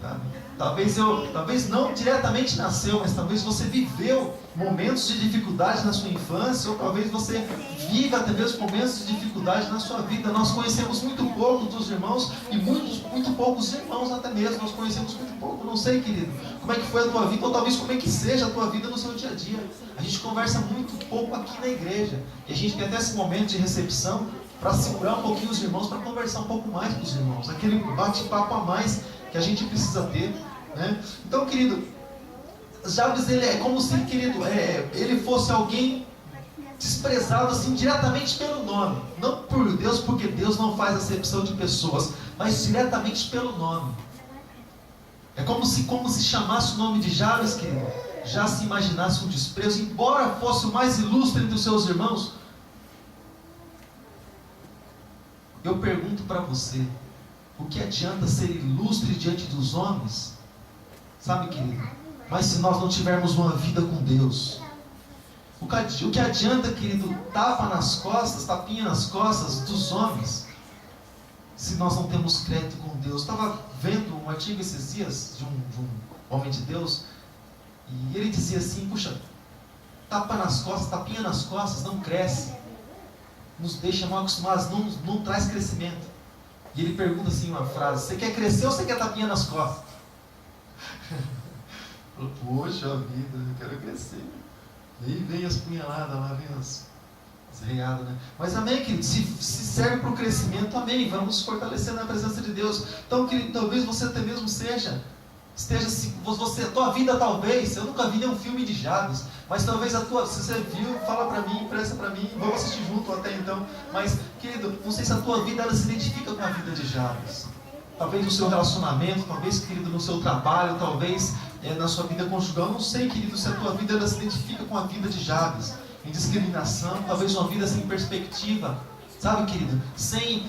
sabe? Talvez não diretamente nasceu, mas talvez você viveu momentos de dificuldade na sua infância, ou talvez você viva até mesmo momentos de dificuldade na sua vida. Nós conhecemos muito pouco dos irmãos, e muito poucos irmãos até mesmo, nós conhecemos muito pouco. Não sei, querido, como é que foi a tua vida, ou talvez como é que seja a tua vida no seu dia a dia. A gente conversa muito pouco aqui na igreja, e a gente tem até esse momento de recepção para segurar um pouquinho os irmãos, para conversar um pouco mais com os irmãos, aquele bate-papo a mais que a gente precisa ter, né? Então, querido, Jabes, ele é como se, querido, ele fosse alguém desprezado assim diretamente pelo nome, não por Deus, porque Deus não faz acepção de pessoas, mas diretamente pelo nome. É como se chamasse o nome de Jabes, querido, já se imaginasse um desprezo, embora fosse o mais ilustre entre os seus irmãos. Eu pergunto para você, o que adianta ser ilustre diante dos homens? Sabe, querido? Mas se nós não tivermos uma vida com Deus, o que adianta, querido, tapinha nas costas dos homens, se nós não temos crédito com Deus? Estava vendo um artigo esses dias de um homem de Deus, e ele dizia assim, puxa, tapinha nas costas não cresce, nos deixa mal acostumados, não traz crescimento. E ele pergunta assim uma frase, você quer crescer ou você quer tapinha nas costas? Poxa vida, eu quero crescer. E aí vem as punhaladas lá, vem as readas, né? Mas amém, querido, se serve para o crescimento, amém, vamos fortalecer na presença de Deus. Então, querido, talvez você até mesmo esteja a tua vida talvez, eu nunca vi nenhum filme de Jabes, mas talvez se você viu, fala para mim, presta para mim, vamos assistir junto até então. Mas, querido, não sei se a tua vida ela se identifica com a vida de Jabes. Talvez no seu relacionamento, talvez, querido, no seu trabalho, talvez na sua vida conjugal. Eu não sei, querido, se a tua vida ela se identifica com a vida de Jabes, em discriminação, talvez uma vida sem perspectiva, sabe, querido, sem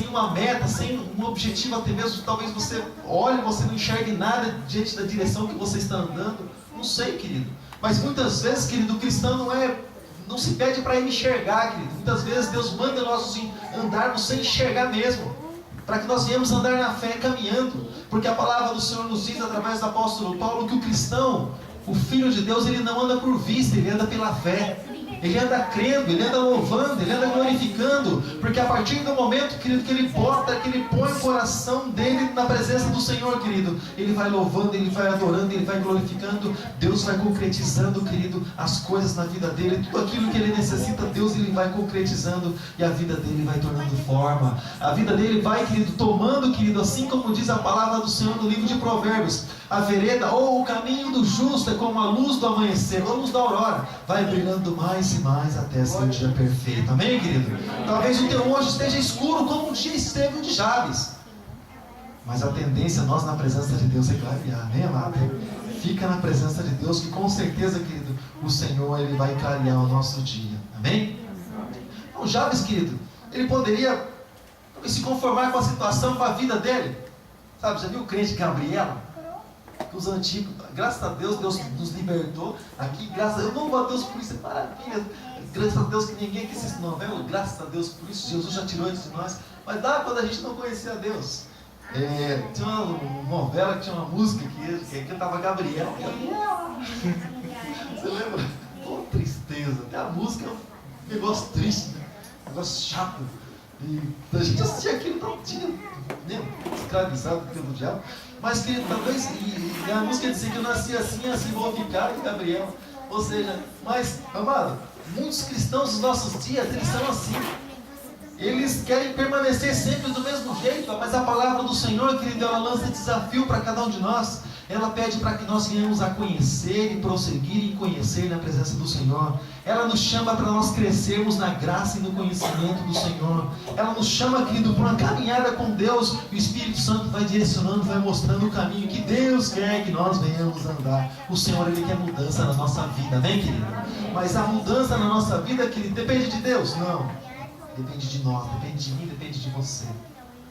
uma meta, sem um objetivo, até mesmo talvez você olhe, você não enxergue nada diante da direção que você está andando. Não sei, querido, mas muitas vezes, querido, o cristão não se pede para enxergar, querido. Muitas vezes Deus manda nós andarmos sem enxergar mesmo, para que nós venhamos andar na fé caminhando, porque a palavra do Senhor nos diz através do apóstolo Paulo que o cristão, o Filho de Deus, ele não anda por vista, ele anda pela fé. Ele anda crendo, ele anda louvando, ele anda glorificando, porque a partir do momento, querido, que ele põe o coração dele na presença do Senhor, querido, ele vai louvando, ele vai adorando, ele vai glorificando, Deus vai concretizando, querido, as coisas na vida dele, tudo aquilo que ele necessita, Deus ele vai concretizando, e a vida dele vai tornando forma, a vida dele vai, querido, tomando, querido, assim como diz a palavra do Senhor no livro de Provérbios, a vereda ou o caminho do justo é como a luz do amanhecer, ou a luz da aurora, vai brilhando mais e mais até ser o dia perfeito. Amém, querido? Talvez o teu hoje esteja escuro como o dia esteve o de Jabes, mas a tendência nós na presença de Deus é clarear. Amém, amado? Fica na presença de Deus, que com certeza, querido, o Senhor ele vai clarear o nosso dia. Amém? Então, Jabes, querido, ele poderia se conformar com a situação, com a vida dele. Sabe, já viu o crente Gabriela? Os antigos, graças a Deus, Deus nos libertou aqui, eu louvo a Deus por isso, é maravilha, graças a Deus que ninguém aqui se novela, graças a Deus por isso, Jesus já tirou isso de nós, mas dá quando a gente não conhecia Deus. Tinha uma novela que tinha uma música que cantava Gabriel. Você lembra? Oh, tristeza, até a música é um negócio triste, um negócio chato, e a gente assistia aquilo, não tinha, né, escravizado pelo diabo. Mas que talvez, e a música dizia que eu nasci assim, assim vou ficar, Gabriel. Ou seja, mas, amado, muitos cristãos dos nossos dias, eles são assim. Eles querem permanecer sempre do mesmo jeito, mas a palavra do Senhor, querido, ela lança desafio para cada um de nós. Ela pede para que nós venhamos a conhecer e prosseguir em conhecer na presença do Senhor. Ela nos chama para nós crescermos na graça e no conhecimento do Senhor. Ela nos chama, querido, para uma caminhada com Deus. O Espírito Santo vai direcionando, vai mostrando o caminho que Deus quer que nós venhamos andar. O Senhor, Ele quer mudança na nossa vida, amém, querido? Mas a mudança na nossa vida, querido, depende de Deus? Não. Depende de nós, depende de mim, depende de você.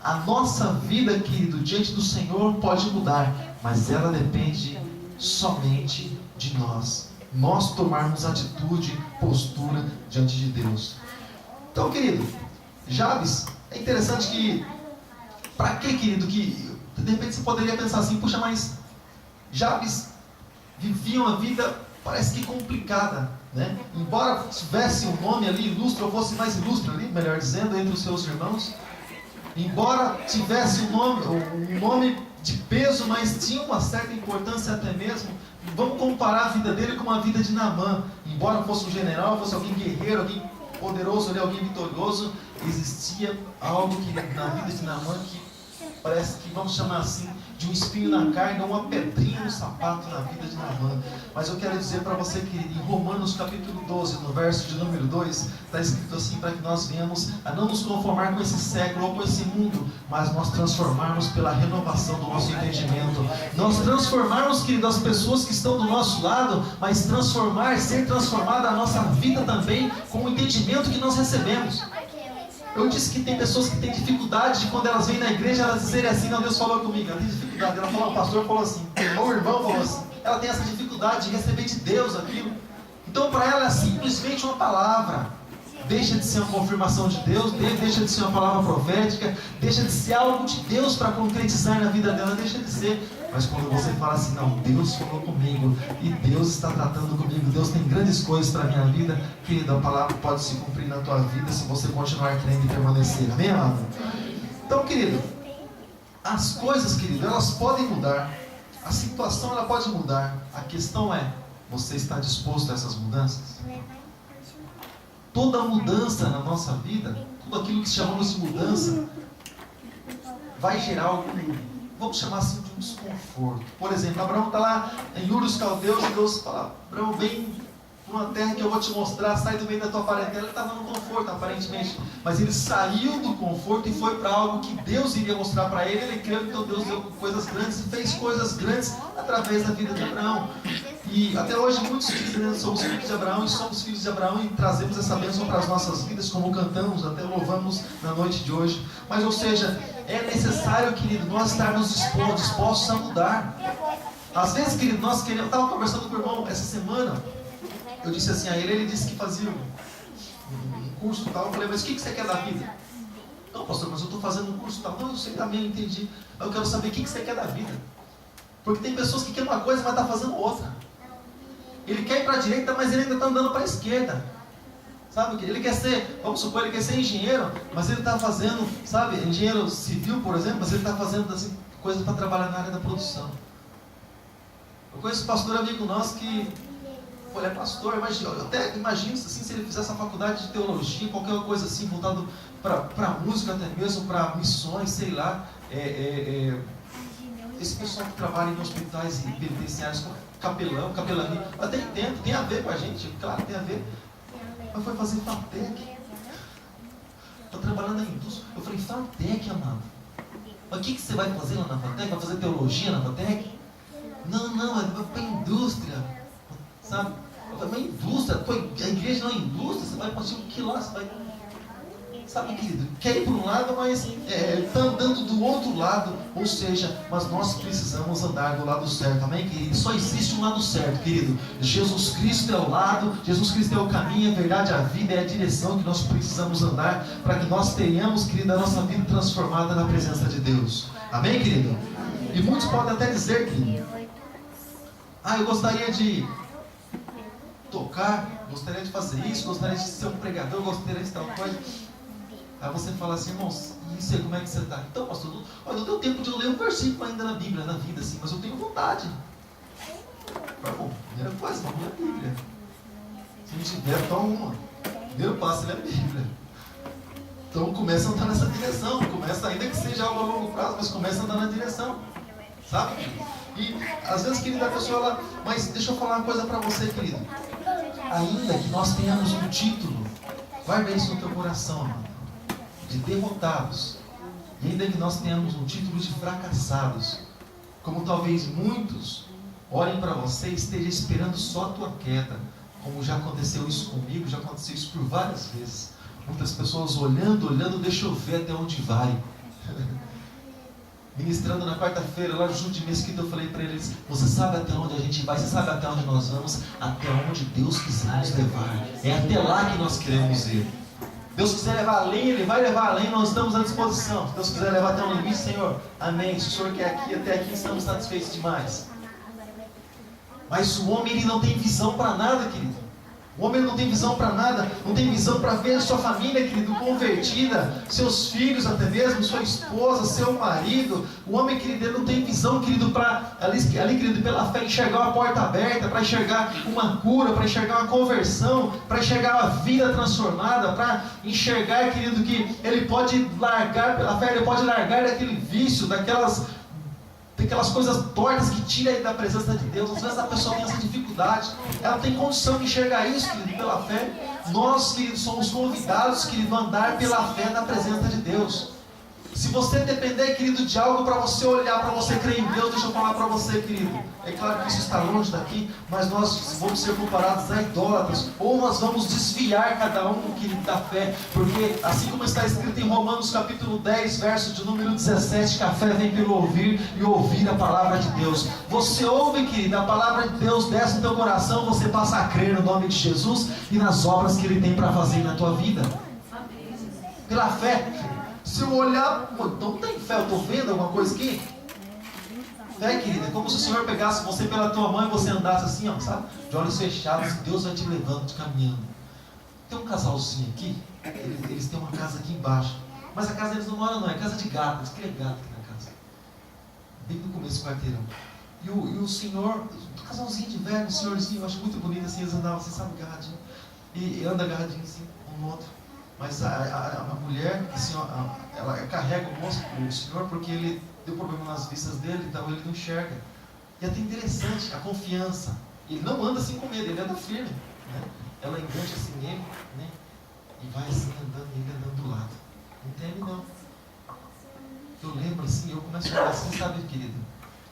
A nossa vida, querido, diante do Senhor pode mudar, mas ela depende somente de nós. Nós tomarmos atitude, postura diante de Deus. Então, querido, Jabes, é interessante que, para que, querido, que de repente você poderia pensar assim, puxa, mas Jabes vivia uma vida, parece que complicada, né? Embora tivesse um nome ali ilustre, ou fosse mais ilustre ali, melhor dizendo, entre os seus irmãos, embora tivesse um nome de peso, mas tinha uma certa importância até mesmo. Vamos comparar a vida dele com a vida de Naamã. Embora fosse um general, fosse alguém guerreiro, alguém poderoso, alguém vitorioso, existia algo que na vida de Naamã que parece que, vamos chamar assim, de um espinho na carne, ou uma pedrinha no sapato na vida de Naamã. Mas eu quero dizer para você, querido, em Romanos capítulo 12, no verso de número 2, está escrito assim, para que nós venhamos a não nos conformar com esse século ou com esse mundo, mas nós transformarmos pela renovação do nosso entendimento. Nós transformarmos, querido, as pessoas que estão do nosso lado, mas ser transformada a nossa vida também com o entendimento que nós recebemos. Eu disse que tem pessoas que têm dificuldade de quando elas vêm na igreja, elas dizerem assim, não, Deus falou comigo, ela tem dificuldade. Ela falou, o pastor falou assim, ou o irmão falou assim. Ela tem essa dificuldade de receber de Deus aquilo. Então para ela é simplesmente uma palavra. Deixa de ser uma confirmação de Deus, deixa de ser uma palavra profética, deixa de ser algo de Deus para concretizar na vida dela, deixa de ser. Mas quando você fala assim, não, Deus falou comigo, e Deus está tratando comigo, Deus tem grandes coisas para a minha vida, querido, a palavra pode se cumprir na tua vida se você continuar crendo e permanecer, amém, amado? Então, querido, as coisas, querido, elas podem mudar, a situação ela pode mudar, a questão é, você está disposto a essas mudanças? Toda mudança na nossa vida, tudo aquilo que chamamos de mudança, vai gerar algum, vamos chamar assim, de um desconforto. Por exemplo, Abraão está lá em Ur dos Caldeus e Deus fala, Abraão, vem para uma terra que eu vou te mostrar, sai do meio da tua parentela. Ele estava no conforto, aparentemente. Mas ele saiu do conforto e foi para algo que Deus iria mostrar para ele. Ele creu que então Deus deu coisas grandes e fez coisas grandes através da vida de Abraão. E até hoje muitos dizem que somos filhos de Abraão e somos filhos de Abraão e trazemos essa bênção para as nossas vidas, como cantamos, até louvamos na noite de hoje. Mas, ou seja, é necessário, querido, nós estarmos dispostos a mudar. Às vezes, querido, nós queremos... Eu estava conversando com o irmão essa semana, eu disse assim a ele disse que fazia um curso e tal. Eu falei, mas o que você quer da vida? Não, pastor, mas eu estou fazendo um curso e tal. Não, eu sei também, eu entendi. Eu quero saber o que você quer da vida. Porque tem pessoas que querem uma coisa, mas estão fazendo outra. Ele quer ir para a direita, mas ele ainda está andando para a esquerda. Sabe? Ele quer ser, vamos supor, ele quer ser engenheiro, mas ele está fazendo, sabe, engenheiro civil, por exemplo, mas ele está fazendo assim, coisas para trabalhar na área da produção. Eu conheço um pastor amigo nosso que, pô, ele é pastor, eu até imagino assim, se ele fizesse a faculdade de teologia, qualquer coisa assim, voltado para música até mesmo, para missões, sei lá, esse pessoal que trabalha em hospitais e penitenciários, capelania, até entendo, tem a ver com a gente, claro, tem a ver. Mas foi fazer FATEC. Está trabalhando na indústria. Eu falei, FATEC, amado. Mas o que você vai fazer lá na FATEC? Vai fazer teologia na FATEC? Não, é para a indústria. Sabe? Uma indústria. Pô, a igreja não é indústria. Você vai fazer o que lá? Você vai... Sabe, querido? Quer ir para um lado, mas está andando do outro lado. Ou seja, mas nós precisamos andar do lado certo. Amém, querido? Só existe um lado certo, querido. Jesus Cristo é o lado. Jesus Cristo é o caminho, a verdade, a vida, é a direção que nós precisamos andar para que nós tenhamos, querido, a nossa vida transformada na presença de Deus. Amém, querido? E muitos podem até dizer, querido, eu gostaria de tocar, gostaria de fazer isso, gostaria de ser um pregador, gostaria de tal coisa. Aí você fala assim, irmãos, e isso aí, como é que você está? Então, pastor, não deu tempo de eu ler um versículo ainda na Bíblia, na vida, assim, mas eu tenho vontade. Bom, primeira coisa, vamos ler a Bíblia. Se não tiver, toma uma. Primeiro passo é ler a Bíblia. Então começa a andar nessa direção, começa, ainda que seja algo a longo prazo, mas começa a andar na direção. Sabe? E às vezes, querida, a pessoa ela, mas deixa eu falar uma coisa para você, querido. Ainda que nós tenhamos um título, guarda isso no teu coração, amado, de derrotados, e ainda que nós tenhamos um título de fracassados, como talvez muitos olhem para você e estejam esperando só a tua queda, como já aconteceu isso comigo, já aconteceu isso por várias vezes. Muitas pessoas olhando, deixa eu ver até onde vai. Ministrando na quarta-feira, lá junto de Mesquita, eu falei para eles, você sabe até onde a gente vai, você sabe até onde nós vamos, até onde Deus quiser nos levar. É até lá que nós queremos ir. Deus quiser levar além, Ele vai levar além, nós estamos à disposição. Se Deus quiser levar até um limite, Senhor, amém. Se o Senhor quer aqui, até aqui estamos satisfeitos demais. Mas o homem, ele não tem visão para nada, querido. O homem não tem visão para nada, não tem visão para ver a sua família, querido, convertida, seus filhos até mesmo, sua esposa, seu marido. O homem, querido, ele não tem visão, querido, para ali, querido, pela fé, enxergar uma porta aberta, para enxergar uma cura, para enxergar uma conversão, para enxergar a vida transformada, para enxergar, querido, que ele pode largar pela fé, ele pode largar daquele vício, daquelas coisas tortas que tiram ele da presença de Deus. Às vezes a pessoa tem essa dificuldade, ela tem condição de enxergar isso, querido, pela fé. Nós, querido, somos convidados, querido, a andar pela fé na presença de Deus. Se você depender, querido, de algo para você olhar, para você crer em Deus, deixa eu falar para você, querido. É claro que isso está longe daqui, mas nós vamos ser comparados a idólatras, ou nós vamos desviar cada um, querido, da fé, porque assim como está escrito em Romanos capítulo 10, verso de número 17, que a fé vem pelo ouvir e ouvir a palavra de Deus. Você ouve, querido, a palavra de Deus desce no teu coração, você passa a crer no nome de Jesus e nas obras que Ele tem para fazer na tua vida. Pela fé. Se eu olhar, então tem fé, eu estou vendo alguma coisa aqui? Fé, querida, é como se o Senhor pegasse você pela tua mão e você andasse assim, ó, sabe? De olhos fechados, Deus vai te levando, te caminhando. Tem um casalzinho aqui, eles têm uma casa aqui embaixo, mas a casa deles não mora não, é casa de gato, eles criam gato aqui na casa. Bem no começo do quarteirão. E o senhor, um casalzinho de velho, um senhorzinho, eu acho muito bonito assim, eles andavam assim, sabe, agarradinho. E anda agarradinho assim, um no outro. Mas a mulher, assim, ela carrega o senhor porque ele deu problema nas vistas dele, então ele não enxerga. E é até interessante, a confiança. Ele não anda assim com medo, ele anda firme. né? Ela engancha-se nele, né? E vai assim andando, e ele andando do lado. Não entende não. Eu lembro assim, eu começo a olhar assim, sabe, querido?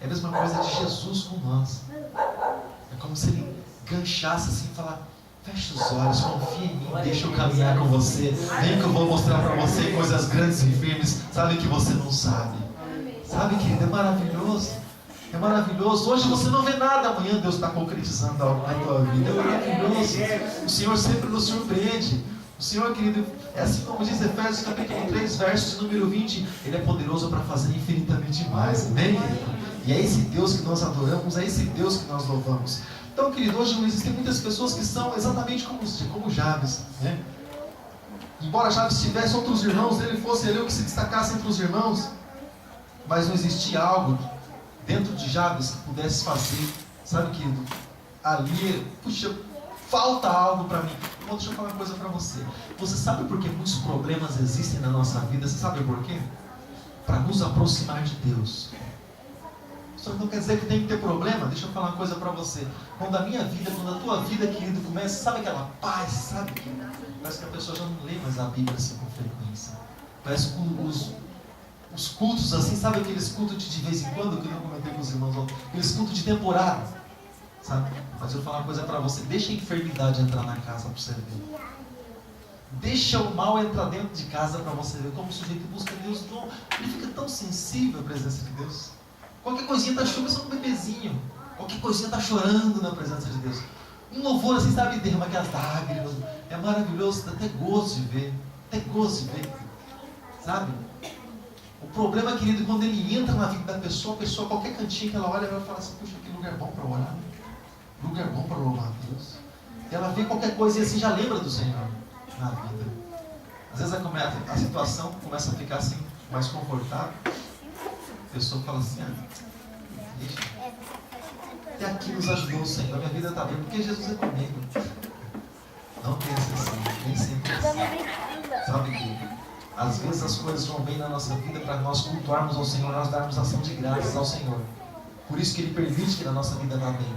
É a mesma coisa de Jesus com nós. É como se ele ganchasse assim e falar: fecha os olhos, confia em mim, deixa eu caminhar com você. Vem que eu vou mostrar para você coisas grandes e firmes, sabe, que você não sabe. Sabe, querido, é maravilhoso. É maravilhoso. Hoje você não vê nada, amanhã Deus está concretizando algo na tua vida. É maravilhoso. O Senhor sempre nos surpreende. O Senhor, querido, é assim como diz Efésios capítulo 3, verso de número 20, Ele é poderoso para fazer infinitamente mais. Amém, querido? E é esse Deus que nós adoramos, é esse Deus que nós louvamos. Então, querido, hoje existem muitas pessoas que são exatamente como Jabes, né? Embora Jabes tivesse outros irmãos, ele fosse ele o que se destacasse entre os irmãos, mas não existia algo dentro de Jabes que pudesse fazer, sabe, querido? Ali, puxa, falta algo para mim. Irmão, deixa eu falar uma coisa para você. Você sabe por que muitos problemas existem na nossa vida? Você sabe por quê? Para nos aproximar de Deus. Isso não quer dizer que tem que ter problema. Deixa eu falar uma coisa para você. Quando a minha vida, quando a tua vida, querido, começa, sabe aquela paz, sabe? Parece que a pessoa já não lê mais a Bíblia assim com frequência. Parece que os cultos assim, sabe aqueles cultos de vez em quando, que eu comentei com os irmãos, aqueles cultos de temporada, sabe? Mas eu vou falar uma coisa para você: deixa a enfermidade entrar na casa para você ver. Deixa o mal entrar dentro de casa para você ver como o sujeito busca Deus. Não, ele fica tão sensível à presença de Deus. Qualquer coisinha está chorando, só um bebezinho. Qualquer coisinha está chorando na presença de Deus. Um louvor assim, sabe, derrama aquelas lágrimas. É maravilhoso, dá até gosto de ver. Até gosto de ver. Sabe? O problema, querido, quando ele entra na vida da pessoa, a pessoa, qualquer cantinho que ela olha, ela fala assim: puxa, que lugar bom para orar. Lugar bom para louvar a Deus. Ela vê qualquer coisa e assim já lembra do Senhor na vida. Às vezes a situação começa a ficar assim, mais confortável. A pessoa fala assim: deixa. Até aqui nos ajudou o Senhor, a minha vida está bem, porque Jesus é comigo. Não pense assim, nem sempre assim. Sabe que às vezes as coisas vão bem na nossa vida para nós cultuarmos ao Senhor, nós darmos ação de graças ao Senhor. Por isso que Ele permite que na nossa vida vá bem.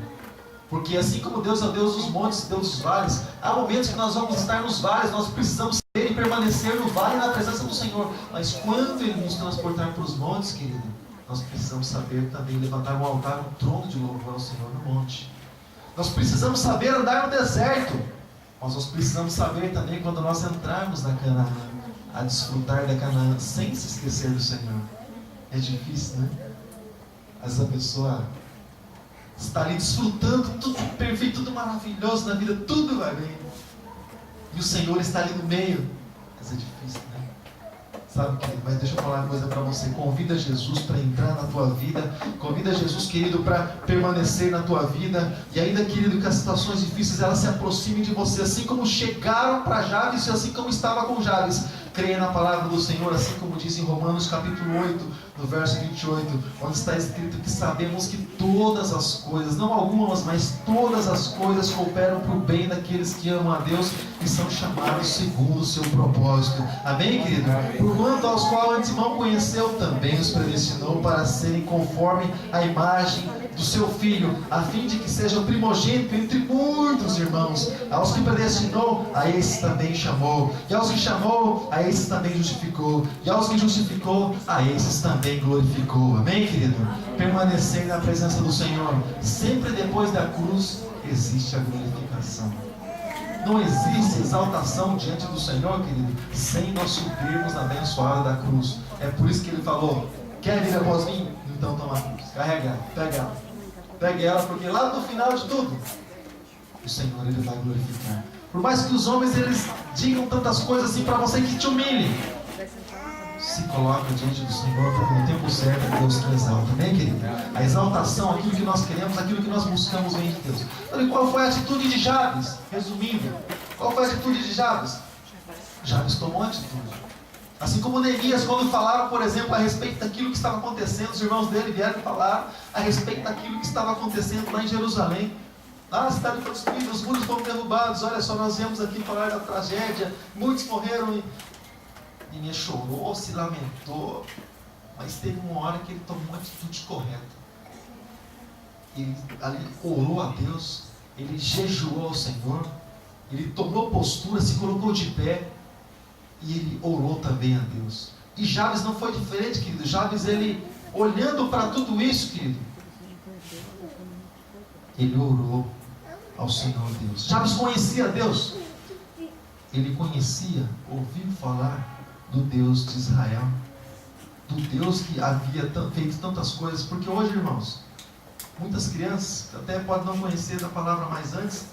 Porque assim como Deus é o Deus dos montes, Deus dos vales, há momentos que nós vamos estar nos vales, nós precisamos ser e permanecer no vale na presença do Senhor. Mas quando Ele nos transportar para os montes, querido, nós precisamos saber também levantar um altar, um trono de louvor ao Senhor no monte. Nós precisamos saber andar no deserto, mas nós precisamos saber também quando nós entrarmos na Canaã, a desfrutar da Canaã sem se esquecer do Senhor. É difícil, né? Mas a pessoa está ali desfrutando, tudo perfeito, tudo maravilhoso na vida, tudo vai bem. E o Senhor está ali no meio. Mas é difícil, né? Sabe, querido? Mas deixa eu falar uma coisa para você. Convida Jesus para entrar na tua vida. Convida Jesus, querido, para permanecer na tua vida. E ainda, querido, que as situações difíceis elas se aproximem de você. Assim como chegaram para Jabes e assim como estava com Jabes. Creia na palavra do Senhor, assim como diz em Romanos capítulo 8, no verso 28, onde está escrito que sabemos que todas as coisas, não algumas, mas todas as coisas cooperam para o bem daqueles que amam a Deus e são chamados segundo o seu propósito. Amém, querido? Porquanto aos quais antemão conheceu, também os predestinou para serem conforme a imagem do seu Filho, a fim de que seja o primogênito entre muitos irmãos. Aos que predestinou, a esses também chamou. E aos que chamou, a esses também justificou. E aos que justificou, a esses também glorificou. Amém, querido? Permanecer na presença do Senhor. Sempre depois da cruz, existe a glorificação. Não existe exaltação diante do Senhor, querido, sem nós suprirmos a abençoada da cruz. É por isso que Ele falou: quer vir após mim? Então toma a cruz. Carrega ela, pega ela. Pegue ela, porque lá no final de tudo, o Senhor Ele vai glorificar. Por mais que os homens eles digam tantas coisas assim para você que te humilhem, se coloca diante do Senhor, porque no tempo certo é Deus que exalta. Amém, querido? A exaltação, aquilo que nós queremos, aquilo que nós buscamos vem de Deus. Então, qual foi a atitude de Jabes? Resumindo, qual foi a atitude de Jabes? Jabes tomou atitude. Assim como Neemias, quando falaram, por exemplo, a respeito daquilo que estava acontecendo, os irmãos dele vieram falar a respeito daquilo que estava acontecendo lá em Jerusalém. Ah, a cidade foi destruída, os muros foram derrubados, olha só, nós viemos aqui falar da tragédia, muitos morreram e Neemias chorou, se lamentou, mas teve uma hora que ele tomou uma atitude correta. Ele ali orou a Deus, ele jejuou ao Senhor, Ele tomou postura, se colocou de pé e ele orou também a Deus. E Jabes não foi diferente, querido. Jabes, ele olhando para tudo isso, querido, ele orou ao Senhor Deus. Jabes conhecia Deus. Ele conhecia, ouviu falar do Deus de Israel, do Deus que havia feito tantas coisas. Porque hoje, irmãos, muitas crianças até podem não conhecer da palavra, mas antes,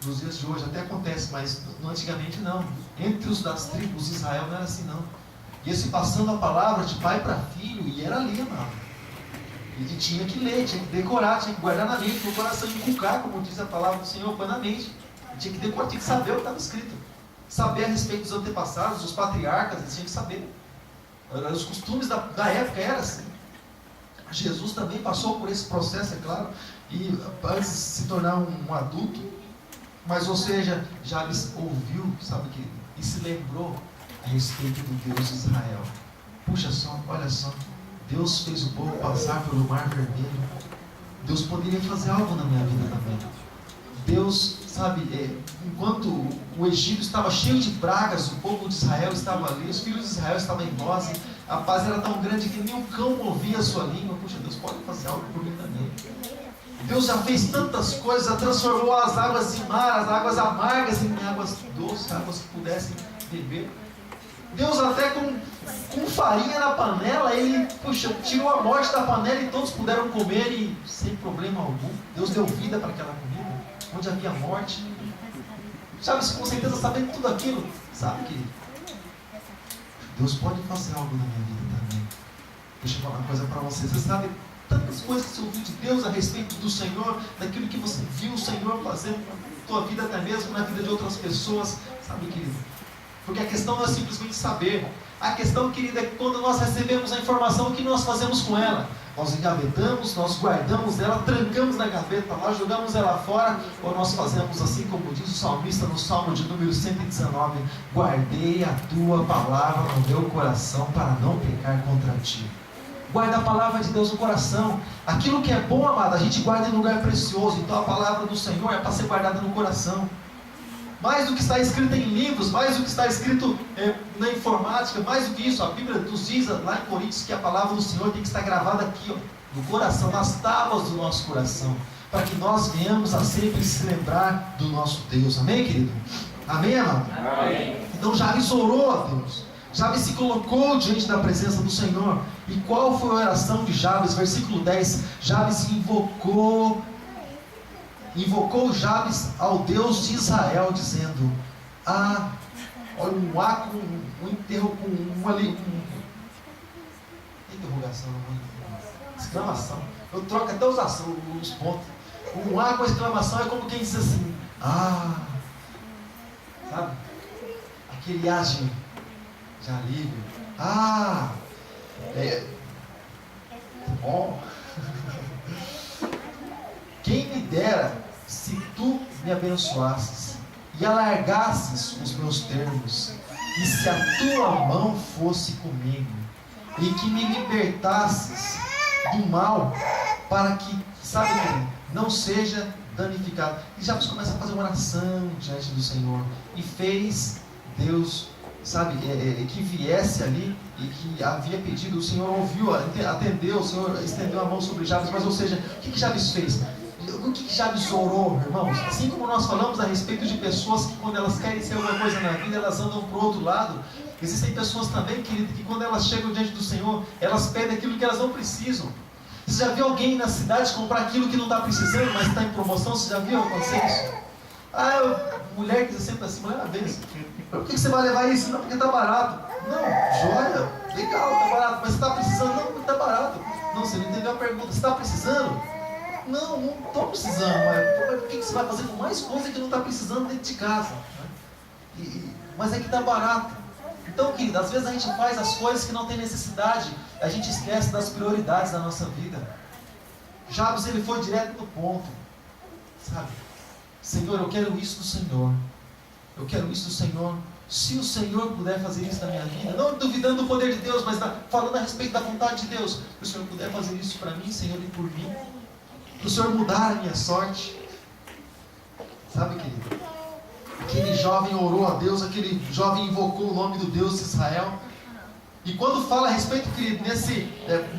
nos dias de hoje, até acontece, mas antigamente não. Entre os das tribos de Israel não era assim não. Ia se passando a palavra de pai para filho, e era ali, amado. E tinha que ler, tinha que decorar, tinha que guardar na mente, no coração, inculcar, como diz a palavra do Senhor, põe na mente. Tinha que decorar, tinha que saber o que estava escrito. Saber a respeito dos antepassados, dos patriarcas, eles tinham que saber. Os costumes da época eram assim. Jesus também passou por esse processo, é claro, e antes de se tornar um adulto, mas, ou seja, Jabes ouviu, sabe, querido, e se lembrou a respeito do Deus de Israel. Puxa só, olha só, Deus fez o povo passar pelo Mar Vermelho. Deus poderia fazer algo na minha vida também. Deus, sabe, enquanto o Egito estava cheio de pragas, o povo de Israel estava ali, os filhos de Israel estavam em Goze, a paz era tão grande que nem um cão movia a sua língua. Puxa, Deus pode fazer algo por mim também. Deus já fez tantas coisas, já transformou as águas de mar, as águas amargas em águas doces, águas que pudessem beber. Deus até com farinha na panela, ele, puxa, tirou a morte da panela e todos puderam comer e sem problema algum. Deus deu vida para aquela comida, onde havia morte. Sabe, com certeza sabendo tudo aquilo, sabe que Deus pode fazer algo na minha vida também. Deixa eu falar uma coisa para você. Você sabe tantas coisas que você ouviu de Deus a respeito do Senhor, daquilo que você viu o Senhor fazendo na tua vida, até mesmo na vida de outras pessoas, sabe, querido? Porque a questão não é simplesmente saber. A questão, querida, é que quando nós recebemos a informação, o que nós fazemos com ela? Nós engavetamos, nós guardamos ela, trancamos na gaveta lá, jogamos ela fora, ou nós fazemos assim como diz o salmista no Salmo de número 119, guardei a tua palavra no meu coração para não pecar contra ti. Guarda a palavra de Deus no coração. Aquilo que é bom, amado, a gente guarda em lugar precioso. Então a palavra do Senhor é para ser guardada no coração. Mais do que está escrito em livros, mais do que está escrito na informática, mais do que isso, a Bíblia nos diz lá em Coríntios que a palavra do Senhor tem que estar gravada aqui, ó, no coração, nas tábuas do nosso coração, para que nós venhamos a sempre se lembrar do nosso Deus. Amém, querido? Amém, amado? Amém. Então Jabes orou a Deus. Jabes se colocou diante da presença do Senhor. E qual foi a oração de Jabes? Versículo 10, Jabes invocou Jabes ao Deus de Israel, dizendo, olha um A com um enterro com uma interrogação, uma exclamação. Eu troco até os pontos. Um A com exclamação é como quem diz assim, sabe? Aquele A de alívio. Bom. Quem me dera se tu me abençoasses e alargasses os meus termos, e se a tua mão fosse comigo, e que me libertasses do mal, para que, sabe, não seja danificado. E Jabes começa a fazer uma oração diante do Senhor, e fez Deus, sabe, que viesse ali, e que havia pedido, o Senhor ouviu, atendeu, o Senhor estendeu a mão sobre Jabes, mas, ou seja, o que Jabes fez? O que Jabes orou, irmãos? Assim como nós falamos a respeito de pessoas que quando elas querem ser alguma coisa na vida, elas andam para o outro lado. Existem pessoas também, querido, que quando elas chegam diante do Senhor, elas pedem aquilo que elas não precisam. Você já viu alguém na cidade comprar aquilo que não está precisando, mas está em promoção? Você já viu acontecer isso? Mulher que diz sempre assim, mulher na vez. Por que você vai levar isso? Não, porque está barato. Não, joia, legal, está barato, mas você está precisando? Não, porque está barato. Não, você não entendeu a pergunta. Você está precisando? Não estou precisando, mas por que você vai fazer com mais coisa que não está precisando dentro de casa? Mas é que está barato. Então, querido, às vezes a gente faz as coisas que não tem necessidade, a gente esquece das prioridades da nossa vida. Jabes, ele foi direto no ponto, sabe? Senhor, eu quero isso do Senhor. Eu quero isso do Senhor. Se o Senhor puder fazer isso na minha vida, não duvidando do poder de Deus, mas falando a respeito da vontade de Deus, se o Senhor puder fazer isso para mim, Senhor, e por mim, para o Senhor mudar a minha sorte. Sabe, querido? Aquele jovem orou a Deus, aquele jovem invocou o nome do Deus de Israel. E quando fala a respeito, querido,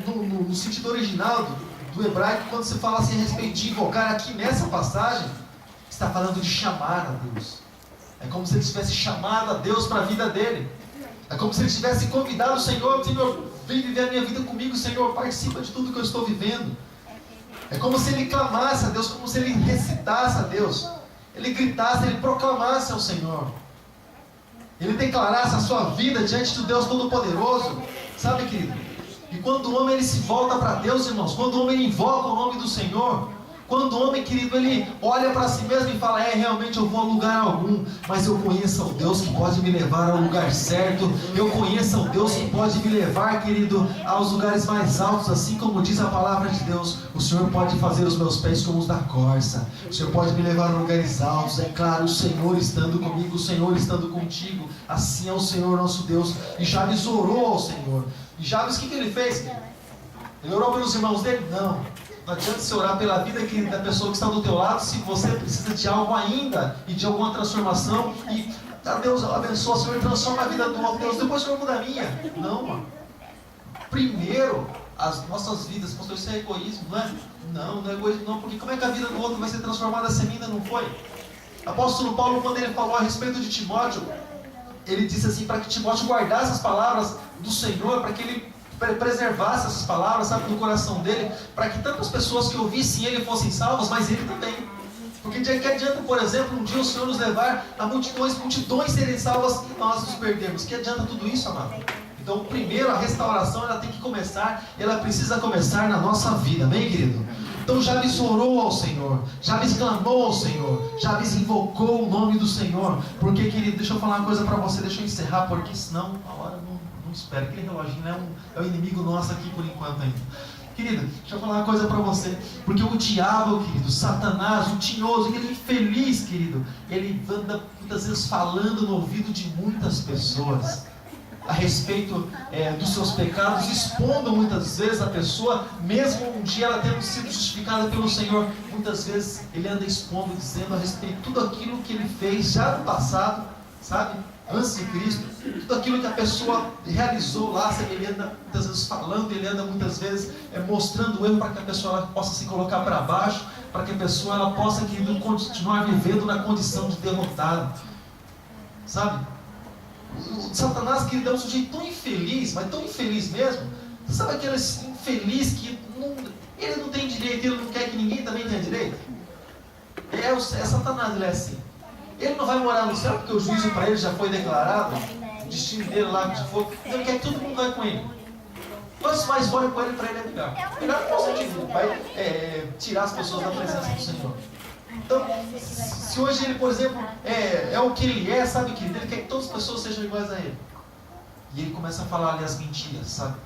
no sentido original do hebraico, quando se fala assim a respeito de invocar aqui nessa passagem, está falando de chamar a Deus. É como se ele tivesse chamado a Deus para a vida dele. É como se ele tivesse convidado o Senhor: Senhor, vem viver a minha vida comigo, Senhor, participa de tudo que eu estou vivendo. É como se ele clamasse a Deus, como se ele recitasse a Deus, ele gritasse, ele proclamasse ao Senhor, ele declarasse a sua vida diante do Deus Todo-Poderoso. Sabe, querido? E quando o homem ele se volta para Deus, irmãos, quando o homem invoca o nome do Senhor, quando o homem, querido, ele olha para si mesmo e fala: realmente eu vou a lugar algum, mas eu conheço o Deus que pode me levar ao lugar certo. Eu conheço o Deus que pode me levar, querido, aos lugares mais altos. Assim como diz a palavra de Deus, o Senhor pode fazer os meus pés como os da corça. O Senhor pode me levar a lugares altos. É claro, o Senhor estando comigo, o Senhor estando contigo. Assim é o Senhor nosso Deus. E Jabes orou ao Senhor. E Jabes, o que ele fez? Ele orou pelos irmãos dele? Não. Não adianta você orar pela vida da pessoa que está do teu lado se você precisa de algo ainda e de alguma transformação. E Deus abençoa, Senhor, transforma a vida do outro. Deus, depois o Senhor muda a minha. Não, mano. Primeiro, as nossas vidas. Pastor, isso é egoísmo, não é? Não é egoísmo não, porque como é que a vida do outro vai ser transformada se a minha não foi? Apóstolo Paulo, quando ele falou a respeito de Timóteo, ele disse assim, para que Timóteo guardasse as palavras do Senhor, para que ele preservasse essas palavras, sabe, no coração dele, para que tantas pessoas que ouvissem ele fossem salvas, mas ele também. Porque de que adianta, por exemplo, um dia o Senhor nos levar a multidões serem salvas e nós nos perdermos? Que adianta tudo isso, amado? Então, primeiro, a restauração, ela tem que começar, ela precisa começar na nossa vida, amém, querido? Então, Jabes orou ao Senhor, Jabes clamou ao Senhor, Jabes invocou o nome do Senhor. Porque, querido, deixa eu falar uma coisa para você, deixa eu encerrar, porque senão a hora não espera. Aquele reloginho é o inimigo nosso aqui por enquanto ainda. Querido, deixa eu falar uma coisa para você. Porque o diabo, querido, Satanás, o tinhoso, aquele infeliz, querido, ele anda muitas vezes falando no ouvido de muitas pessoas a respeito dos seus pecados, expondo muitas vezes a pessoa, mesmo um dia ela tendo sido justificada pelo Senhor. Muitas vezes ele anda expondo, dizendo a respeito de tudo aquilo que ele fez já no passado, sabe? Antes de Cristo, tudo aquilo que a pessoa realizou lá, ele anda muitas vezes falando, ele anda muitas vezes mostrando o erro para que a pessoa possa se colocar para baixo, para que a pessoa ela possa, querido, continuar vivendo na condição de derrotado, sabe? O Satanás, querido, é um sujeito tão infeliz, mas tão infeliz mesmo. Você sabe aquele infeliz que ele não tem direito, ele não quer que ninguém também tenha direito? É Satanás, ele é assim. Ele não vai morar no céu porque o juízo para ele já foi declarado, o destino dele lá de fogo. Então ele quer que todo mundo vai com ele. Quantos mais forem com ele, para ele é melhor. Melhor que o sentido, vai tirar as pessoas da presença do Senhor. Então, se hoje ele, por exemplo, é o que ele é, sabe, querido? Ele quer que todas as pessoas sejam iguais a ele. E ele começa a falar ali as mentiras, sabe?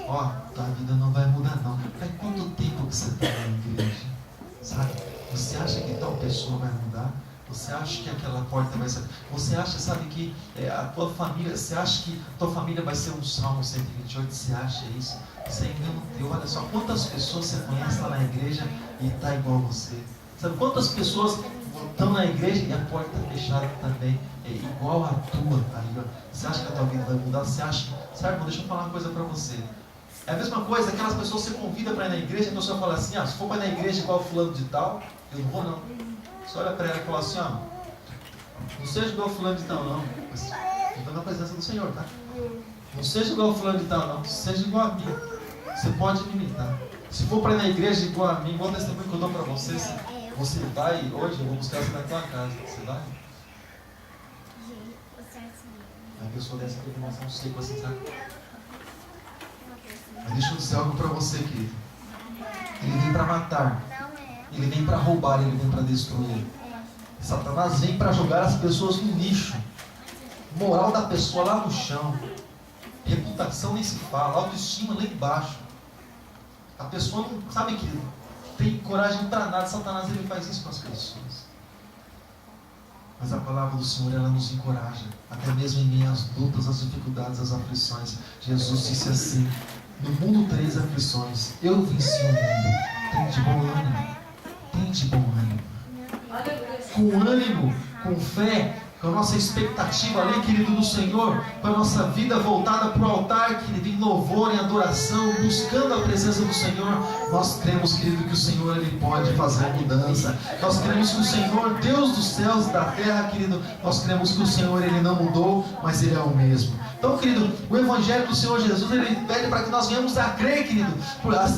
Ó, tua vida não vai mudar não. Faz quanto tempo que você está na igreja? Sabe? Você acha que tal pessoa vai mudar? Você acha que aquela porta vai ser... Você acha, sabe, que a tua família... Você acha que a tua família vai ser um Salmo 128? Você acha isso? Isso é engano teu. Olha só, quantas pessoas você conhece lá na igreja e está igual a você? Sabe, quantas pessoas estão na igreja e a porta fechada também é igual a tua? Aí, você acha que a tua vida vai mudar? Você acha... Sabe, irmão, deixa eu falar uma coisa para você. É a mesma coisa, aquelas pessoas que você convida para ir na igreja, a pessoa fala assim, se for para ir na igreja igual fulano de tal, eu não vou não. Você olha para ela e fala assim, não seja igual fulano de tal não, mas estou na presença do Senhor, tá? Não seja igual fulano de tal não, seja igual a mim. Você pode me imitar. Se for para ir na igreja igual a mim, igual o testemunho que eu dou para você, você vai, hoje eu vou buscar você na tua casa, você vai? A pessoa dessa afirmação seca assim, sabe? Mas deixa eu dizer algo para você, querido. Ele vem para matar. Ele vem para roubar, ele vem para destruir. Satanás vem para jogar as pessoas no lixo. Moral da pessoa lá no chão. Reputação nem se fala. Autoestima lá embaixo. A pessoa não sabe que tem coragem para nada. Satanás ele faz isso com as pessoas. Mas a palavra do Senhor ela nos encoraja. Até mesmo em meio às lutas, às dificuldades, às aflições. Jesus disse assim: no mundo tereis aflições. Eu venci o mundo. Tem de bom ânimo. Tem de bom ânimo. Com ânimo, com fé, com a nossa expectativa ali, querido, do Senhor, com a nossa vida voltada para o altar, querido, em louvor, em adoração, buscando a presença do Senhor, nós cremos, querido, que o Senhor Ele pode fazer a mudança. Nós cremos que o Senhor, Deus dos céus e da terra, querido, nós cremos que o Senhor Ele não mudou, mas Ele é o mesmo. Então, querido, o Evangelho do Senhor Jesus, Ele pede para que nós venhamos a crer, querido.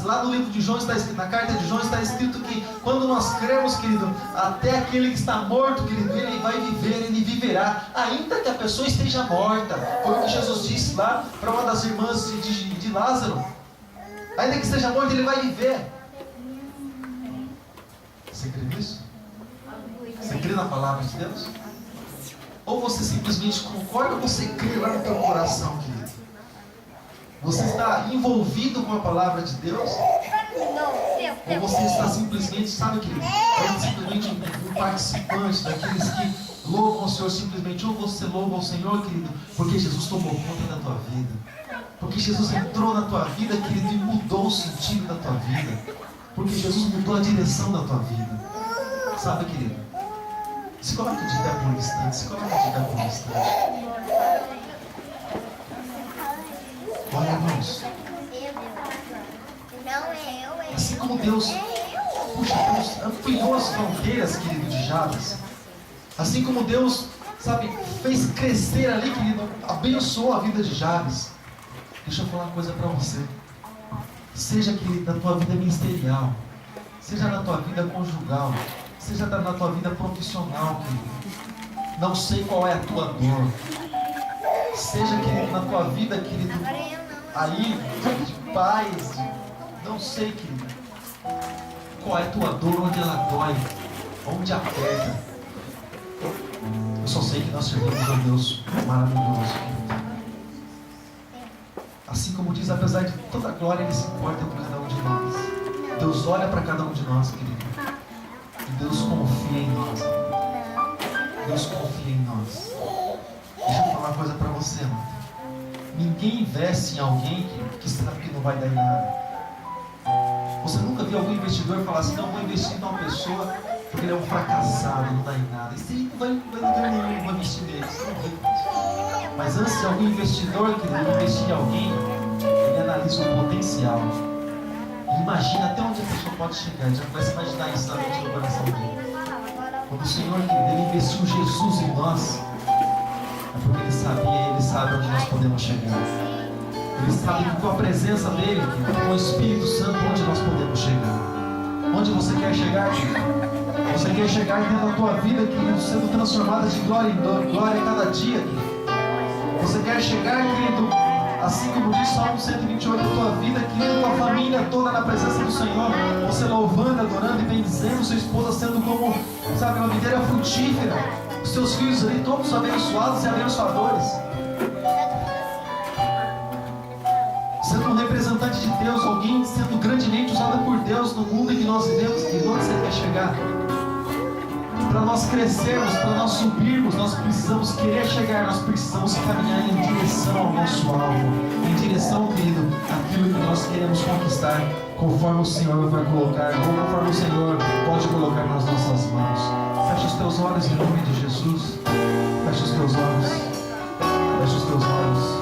Lá no livro de João está escrito, na carta de João está escrito que quando nós cremos, querido, até aquele que está morto, querido, ele vai viver, ele viverá, ainda que a pessoa esteja morta. Foi o que Jesus disse lá para uma das irmãs de Lázaro. Ainda que esteja morto, ele vai viver. Você crê nisso? Você crê na palavra de Deus? Ou você simplesmente concorda ou você crê lá no teu coração, querido? Você está envolvido com a palavra de Deus? Ou você está simplesmente, sabe, querido, simplesmente um participante daqueles que louvam o Senhor simplesmente? Ou você louva o Senhor, querido, porque Jesus tomou conta da tua vida, porque Jesus entrou na tua vida, querido, e mudou o sentido da tua vida, porque Jesus mudou a direção da tua vida. Sabe, querido? Se coloca de pé por um instante, se coloca de pé por um instante. Olha, irmãos, assim como Deus, puxa, Deus ampliou as fronteiras, querido, de Jabes, assim como Deus, sabe, fez crescer ali, querido, abençoou a vida de Jabes. Deixa eu falar uma coisa para você. Seja, querido, na tua vida ministerial, seja na tua vida conjugal, seja na tua vida profissional, querido. Não sei qual é a tua dor. Seja, querido, na tua vida, querido, aí, de paz, não sei, querido, qual é a tua dor, onde ela dói, onde aperta. Eu só sei que nós servimos a um Deus maravilhoso, querido. Assim como diz, apesar de toda a glória, Ele se importa com cada um de nós. Deus olha para cada um de nós, querido. E Deus confia em nós, querido. Deus confia em nós. Deixa eu falar uma coisa para você, mano. Ninguém investe em alguém que sabe que não vai dar em nada. Você nunca viu algum investidor falar assim: não, vou investir em uma pessoa porque ele é um fracassado, não dá em nada. Isso aí não vai ganhar nenhum, não vai investir nele. Isso não vê. Mas antes de algum investidor que investir em alguém, ele analisa o potencial. E imagina até onde a pessoa pode chegar. Ele já começa a imaginar isso na mente do coração dele. Quando o Senhor, querido, Ele investiu Jesus em nós, é porque Ele sabe onde nós podemos chegar. Ele sabe que com a presença dEle, com o Espírito Santo, onde nós podemos chegar. Onde você quer chegar, querido? Você quer chegar dentro da tua vida, querido, sendo transformada de glória em glória a cada dia, querido. Você quer chegar, querido, assim como diz Salmo 128, a tua vida, querido, tua família toda na presença do Senhor, você louvando, adorando e bendizendo, sua esposa sendo como, sabe, uma videira frutífera, os seus filhos ali todos abençoados e abençoadores, sendo um representante de Deus, alguém sendo grandemente usado por Deus no mundo em que nós vivemos. E onde você quer chegar? Para nós crescermos, para nós subirmos, nós precisamos querer chegar, nós precisamos caminhar em direção ao nosso alvo, em direção, querido, àquilo que nós queremos conquistar, conforme o Senhor vai colocar, ou conforme o Senhor pode colocar nas nossas mãos. Fecha os teus olhos em nome de Jesus. Fecha os teus olhos. Fecha os teus olhos.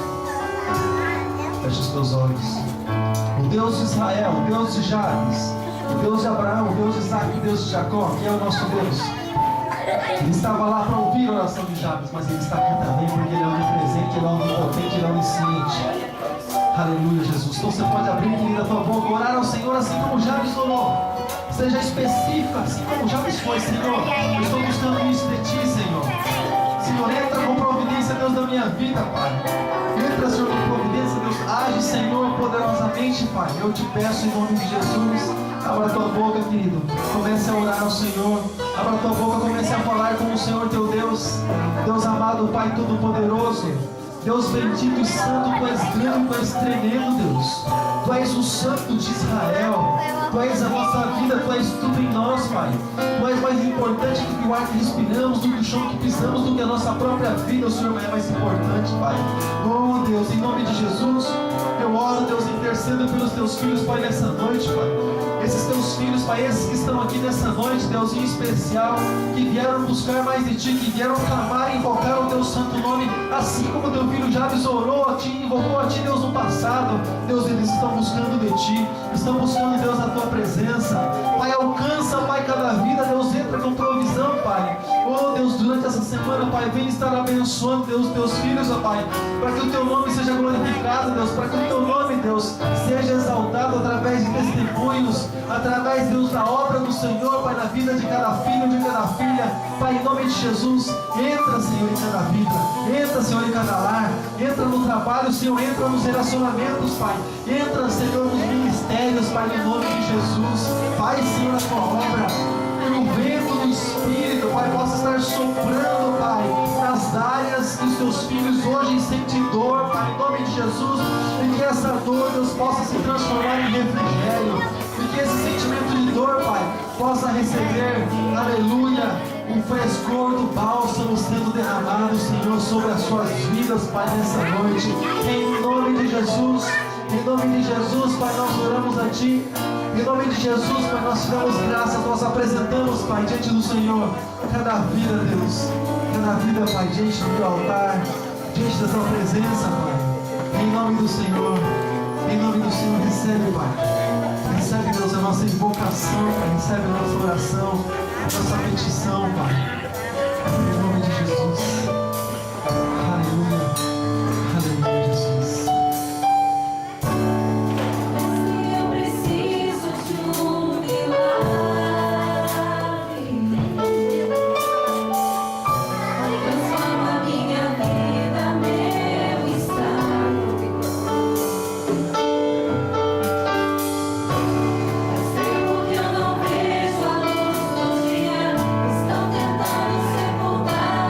Fecha os teus olhos. O Deus de Israel, o Deus de Jabes, o Deus de Abraão, o Deus de Isaac, o Deus de Jacó, que é o nosso Deus. Ele estava lá para ouvir a oração de Jabes, mas Ele está aqui também porque Ele é onipresente, Ele é onipotente, Ele é onisciente. Aleluia, Jesus. Então você pode abrir, querida, a tua boca, orar ao Senhor assim como Jabes orou. Seja específico, assim como Jabes foi. Senhor, eu estou buscando isso de Ti, Senhor. Senhor, entra com providência, Deus, da minha vida, Pai. Entra, Senhor, com providência, Deus. Age, Senhor, poderosamente, Pai. Eu te peço em nome de Jesus. Abra a tua boca, querido. Comece a orar ao Senhor. Abra a tua boca, comece a falar com o Senhor teu Deus. Deus amado, Pai Todo-Poderoso. Deus bendito e santo, Tu és grande, Tu és tremendo, Deus. Tu és o Santo de Israel. Tu és a nossa vida, Tu és tudo em nós, Pai. Tu és mais importante do que o ar que respiramos, do que o chão que pisamos, do que a nossa própria vida. O Senhor é mais importante, Pai. Oh, Deus, em nome de Jesus, eu oro, Deus, intercedo pelos Teus filhos, Pai, nessa noite, Pai. Esses Teus filhos, Pai, esses que estão aqui nessa noite, Deus, em especial, que vieram buscar mais de Ti, que vieram clamar e invocar o Teu santo nome, assim como o Teu filho Jabes orou a Ti, invocou a Ti, Deus, no passado. Deus, eles estão buscando de Ti, estão buscando, Deus, a Tua presença. Pai, alcança, Pai, cada vida, Deus, entra com provisão, Pai. Oh, Deus, durante essa semana, Pai, vem estar abençoando, Deus, Teus filhos, ó Pai, para que o Teu nome seja glorificado, Deus, para que o Teu nome, Deus, seja exaltado através de testemunhos, através, Deus, da obra do Senhor, Pai, na vida de cada filho, de cada filha. Pai, em nome de Jesus, entra, Senhor, em cada vida, entra, Senhor, em cada lar, entra no trabalho, Senhor, entra nos relacionamentos, Pai, entra, Senhor, nos ministérios, Pai, em nome de Jesus. Faz, Senhor, a Tua obra, que o vento do Espírito, Pai, possa estar soprando, Pai, nas áreas que os Teus filhos hoje sentem dor, Pai, em nome de Jesus, e que essa dor, Deus, possa se transformar em refrigério, e que esse sentimento de dor, Pai, possa receber, aleluia, o frescor do bálsamo sendo derramado, Senhor, sobre as suas vidas, Pai, nessa noite, em nome de Jesus. Em nome de Jesus, Pai, nós oramos a Ti. Em nome de Jesus, Pai, nós te damos graça, nós apresentamos, Pai, diante do Senhor, cada vida, Deus, cada vida, Pai, diante do Teu altar, diante da Tua presença, Pai. Em nome do Senhor, recebe, Pai. Recebe, Deus, a nossa invocação, Pai, recebe a nossa oração, a nossa petição, Pai. Em nome de Jesus. Aleluia. Aleluia, Jesus. Estão tentando sepultar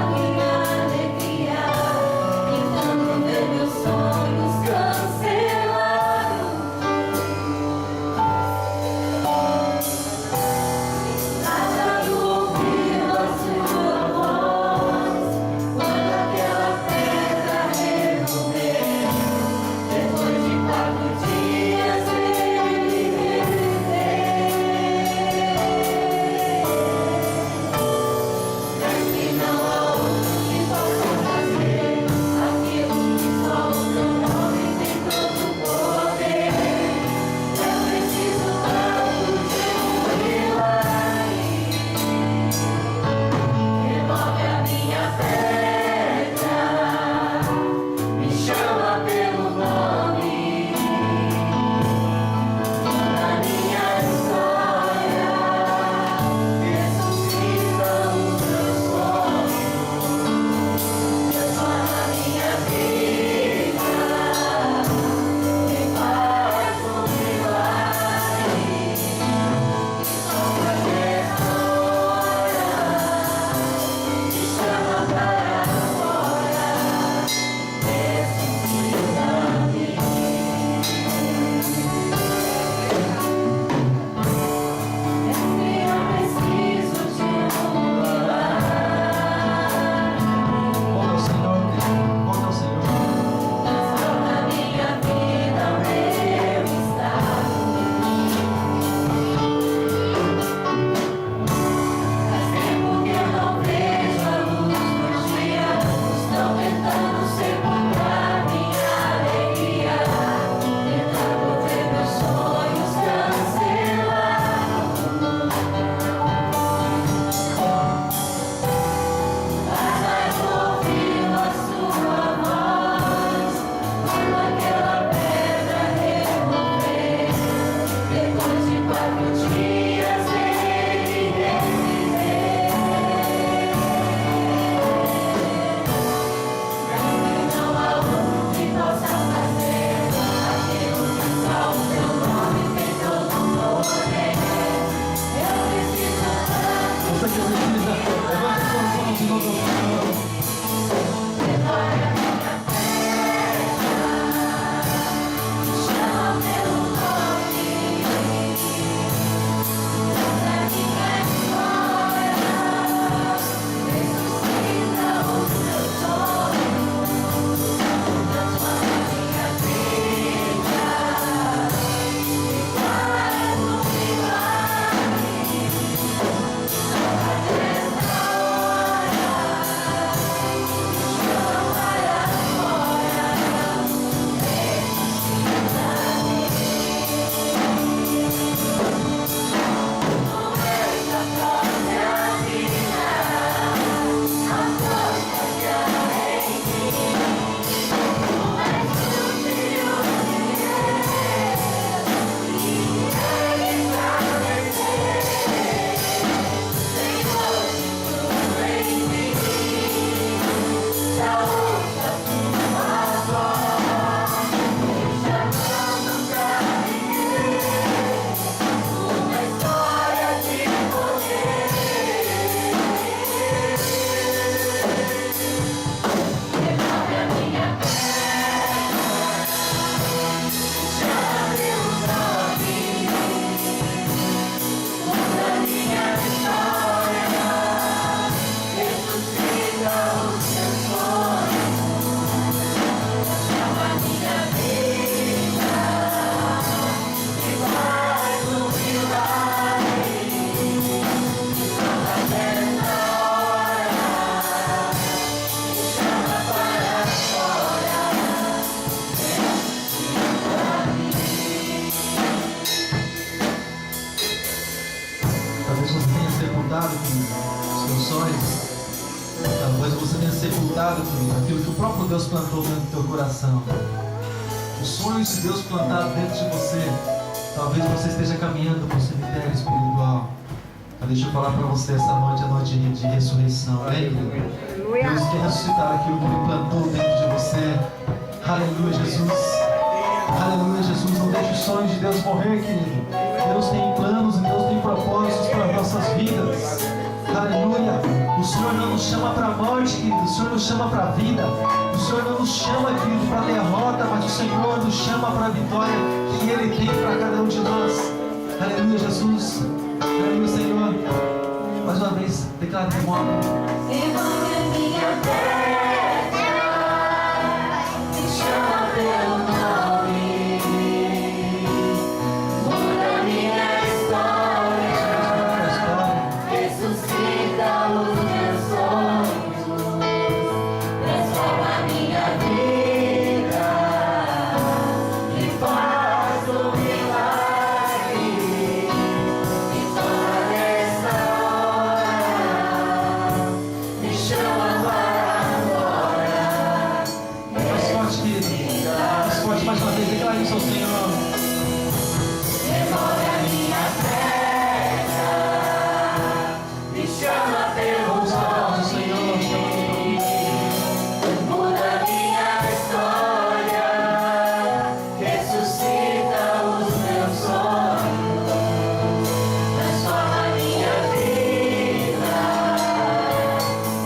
sepultado, querido, os teus sonhos. Talvez você tenha sepultado, querido, aquilo que o próprio Deus plantou dentro do teu coração. Os sonhos de Deus plantados dentro de você. Talvez você esteja caminhando para o cemitério espiritual. Mas deixa eu falar para você, essa noite é noite de ressurreição. Amém, querido? Deus quer ressuscitar aquilo que Ele plantou dentro de você. Aleluia, Jesus. Aleluia, Jesus. Não deixe os sonhos de Deus morrer, querido. Deus tem planos e Deus tem propósitos para as nossas vidas. Aleluia. O Senhor não nos chama para a morte, querido. O Senhor nos chama para a vida. O Senhor não nos chama, querido, para a derrota, mas o Senhor nos chama para a vitória que Ele tem para cada um de nós. Aleluia, Jesus. Aleluia, Senhor. Mais uma vez, declara de modo. Envolve a minha terra, me chama pelo nome, muda minha história, ressuscita os meus sonhos, transforma minha vida e faz um milagre, e toda nessa hora me chama para agora. Mais forte, querido. Mais forte, mais uma vez. Declara isso ao Senhor. Envolve a minha terra, me chama pelo Vamos falar do nome, Senhor. Chama tua vida. muda minha história, ressuscita os meus sonhos, transforma minha vida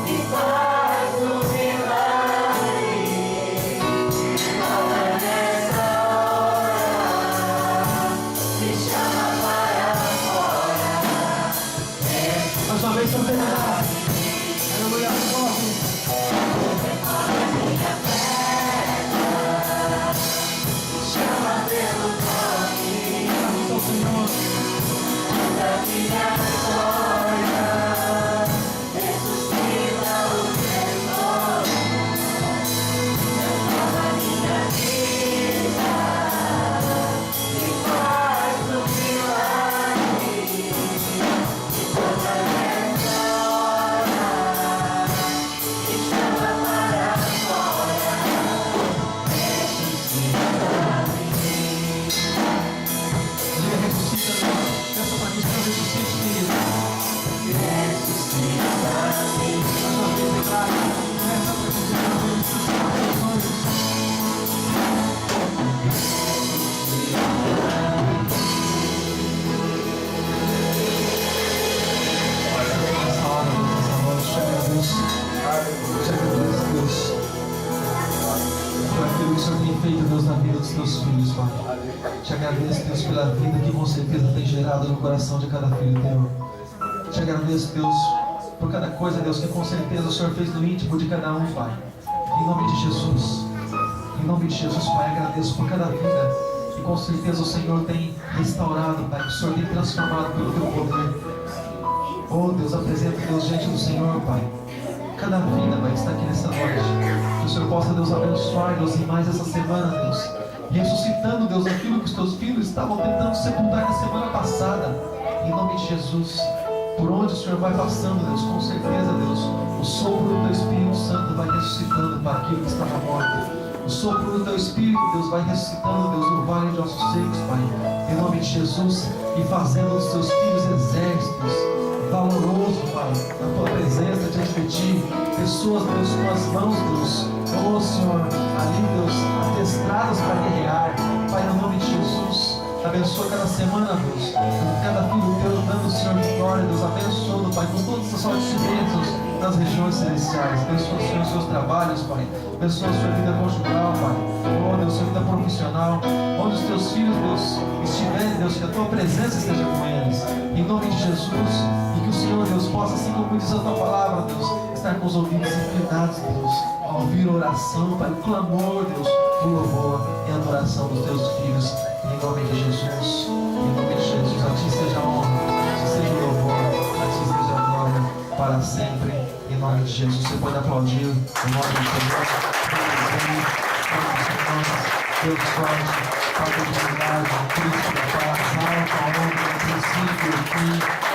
e faz um milagre. Toda nessa hora me chama para fora. Mais uma vez, para terminar. Aleluia, forte. Chama pelo nome, Declara isso ao Senhor. muda minha história, ressuscita os meus sonhos, transforma minha vida e faz um milagre. Toda nessa hora me chama para fora, ressuscita-me. Diga, ressuscita, Deus. Peça para que o Senhor ressuscite, querido. Ressuscita-me. Mais uma vez, declara. Peça para que o Senhor ressuscite os teus sonhos. Nessa hora, nessa noite, te agradeço. Te agradeço, Deus, por aquilo que o Senhor tem feito, Deus, na vida dos teus filhos, Pai. Te agradeço, Deus, pela vida que com certeza tem gerado no coração de cada filho teu. Te agradeço, Deus, por cada coisa, Deus, que com certeza o Senhor fez no íntimo de cada um, Pai. Em nome de Jesus. Em nome de Jesus, Pai, agradeço por cada vida que com certeza o Senhor tem restaurado, Pai, que o Senhor tem transformado pelo teu poder. Oh, Deus, apresento, Deus, diante do Senhor, Pai, cada vida, Pai, que está aqui nessa noite. Que o Senhor possa, Deus, abençoar, Deus, em mais essa semana, Deus. Ressuscitando, Deus, aquilo que os teus filhos estavam tentando sepultar na semana passada. Em nome de Jesus. Por onde o Senhor vai passando, Deus, com certeza, Deus, o sopro do teu Espírito Santo vai ressuscitando para aquilo que estava morto. O sopro do teu Espírito, Deus, vai ressuscitando, Deus, no vale de ossos secos, Pai. Em nome de Jesus. E fazendo dos teus filhos exércitos valoroso, Pai, na tua presença diante de ti. Pessoas, Deus, com as mãos, Deus, oh Senhor, ali, Deus, adestradas para guerrear, Pai, no nome de Jesus. Abençoa cada semana, Deus, cada filho teu, dando, Senhor, vitória, Deus, abençoando, Pai, com todas as sortes de bênçãos nas regiões celestiais. Abençoa, Senhor, os seus trabalhos, Pai. Abençoa a sua vida conjugal, Pai. Oh, Deus, sua vida profissional. Onde os teus filhos, Deus, estiverem, Deus, que a tua presença esteja com eles. Em nome de Jesus. E que o Senhor, Deus, possa, assim como diz a tua palavra, Deus, estar com os ouvidos inclinados, Deus, a ouvir a oração, Pai, o clamor, Deus, o louvor e a adoração dos teus filhos. Em nome de Jesus. Em nome de Jesus. A ti seja a honra, a ti seja o louvor, a ti seja a glória para sempre. Em nome de Jesus. Você pode aplaudir o nome do Senhor. Deus forte, Pai de bondade, Cristo da paz, alma, honra, princípio, fim,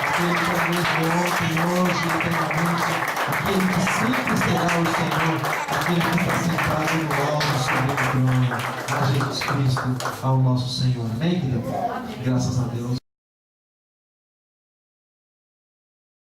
aquele que mesmo ontem, hoje, eternamente, aquele que sempre será o Senhor, aquele que está sentado no alto sobre o trono, a Jesus Cristo, ao nosso Senhor. Amém, querido? Graças a Deus.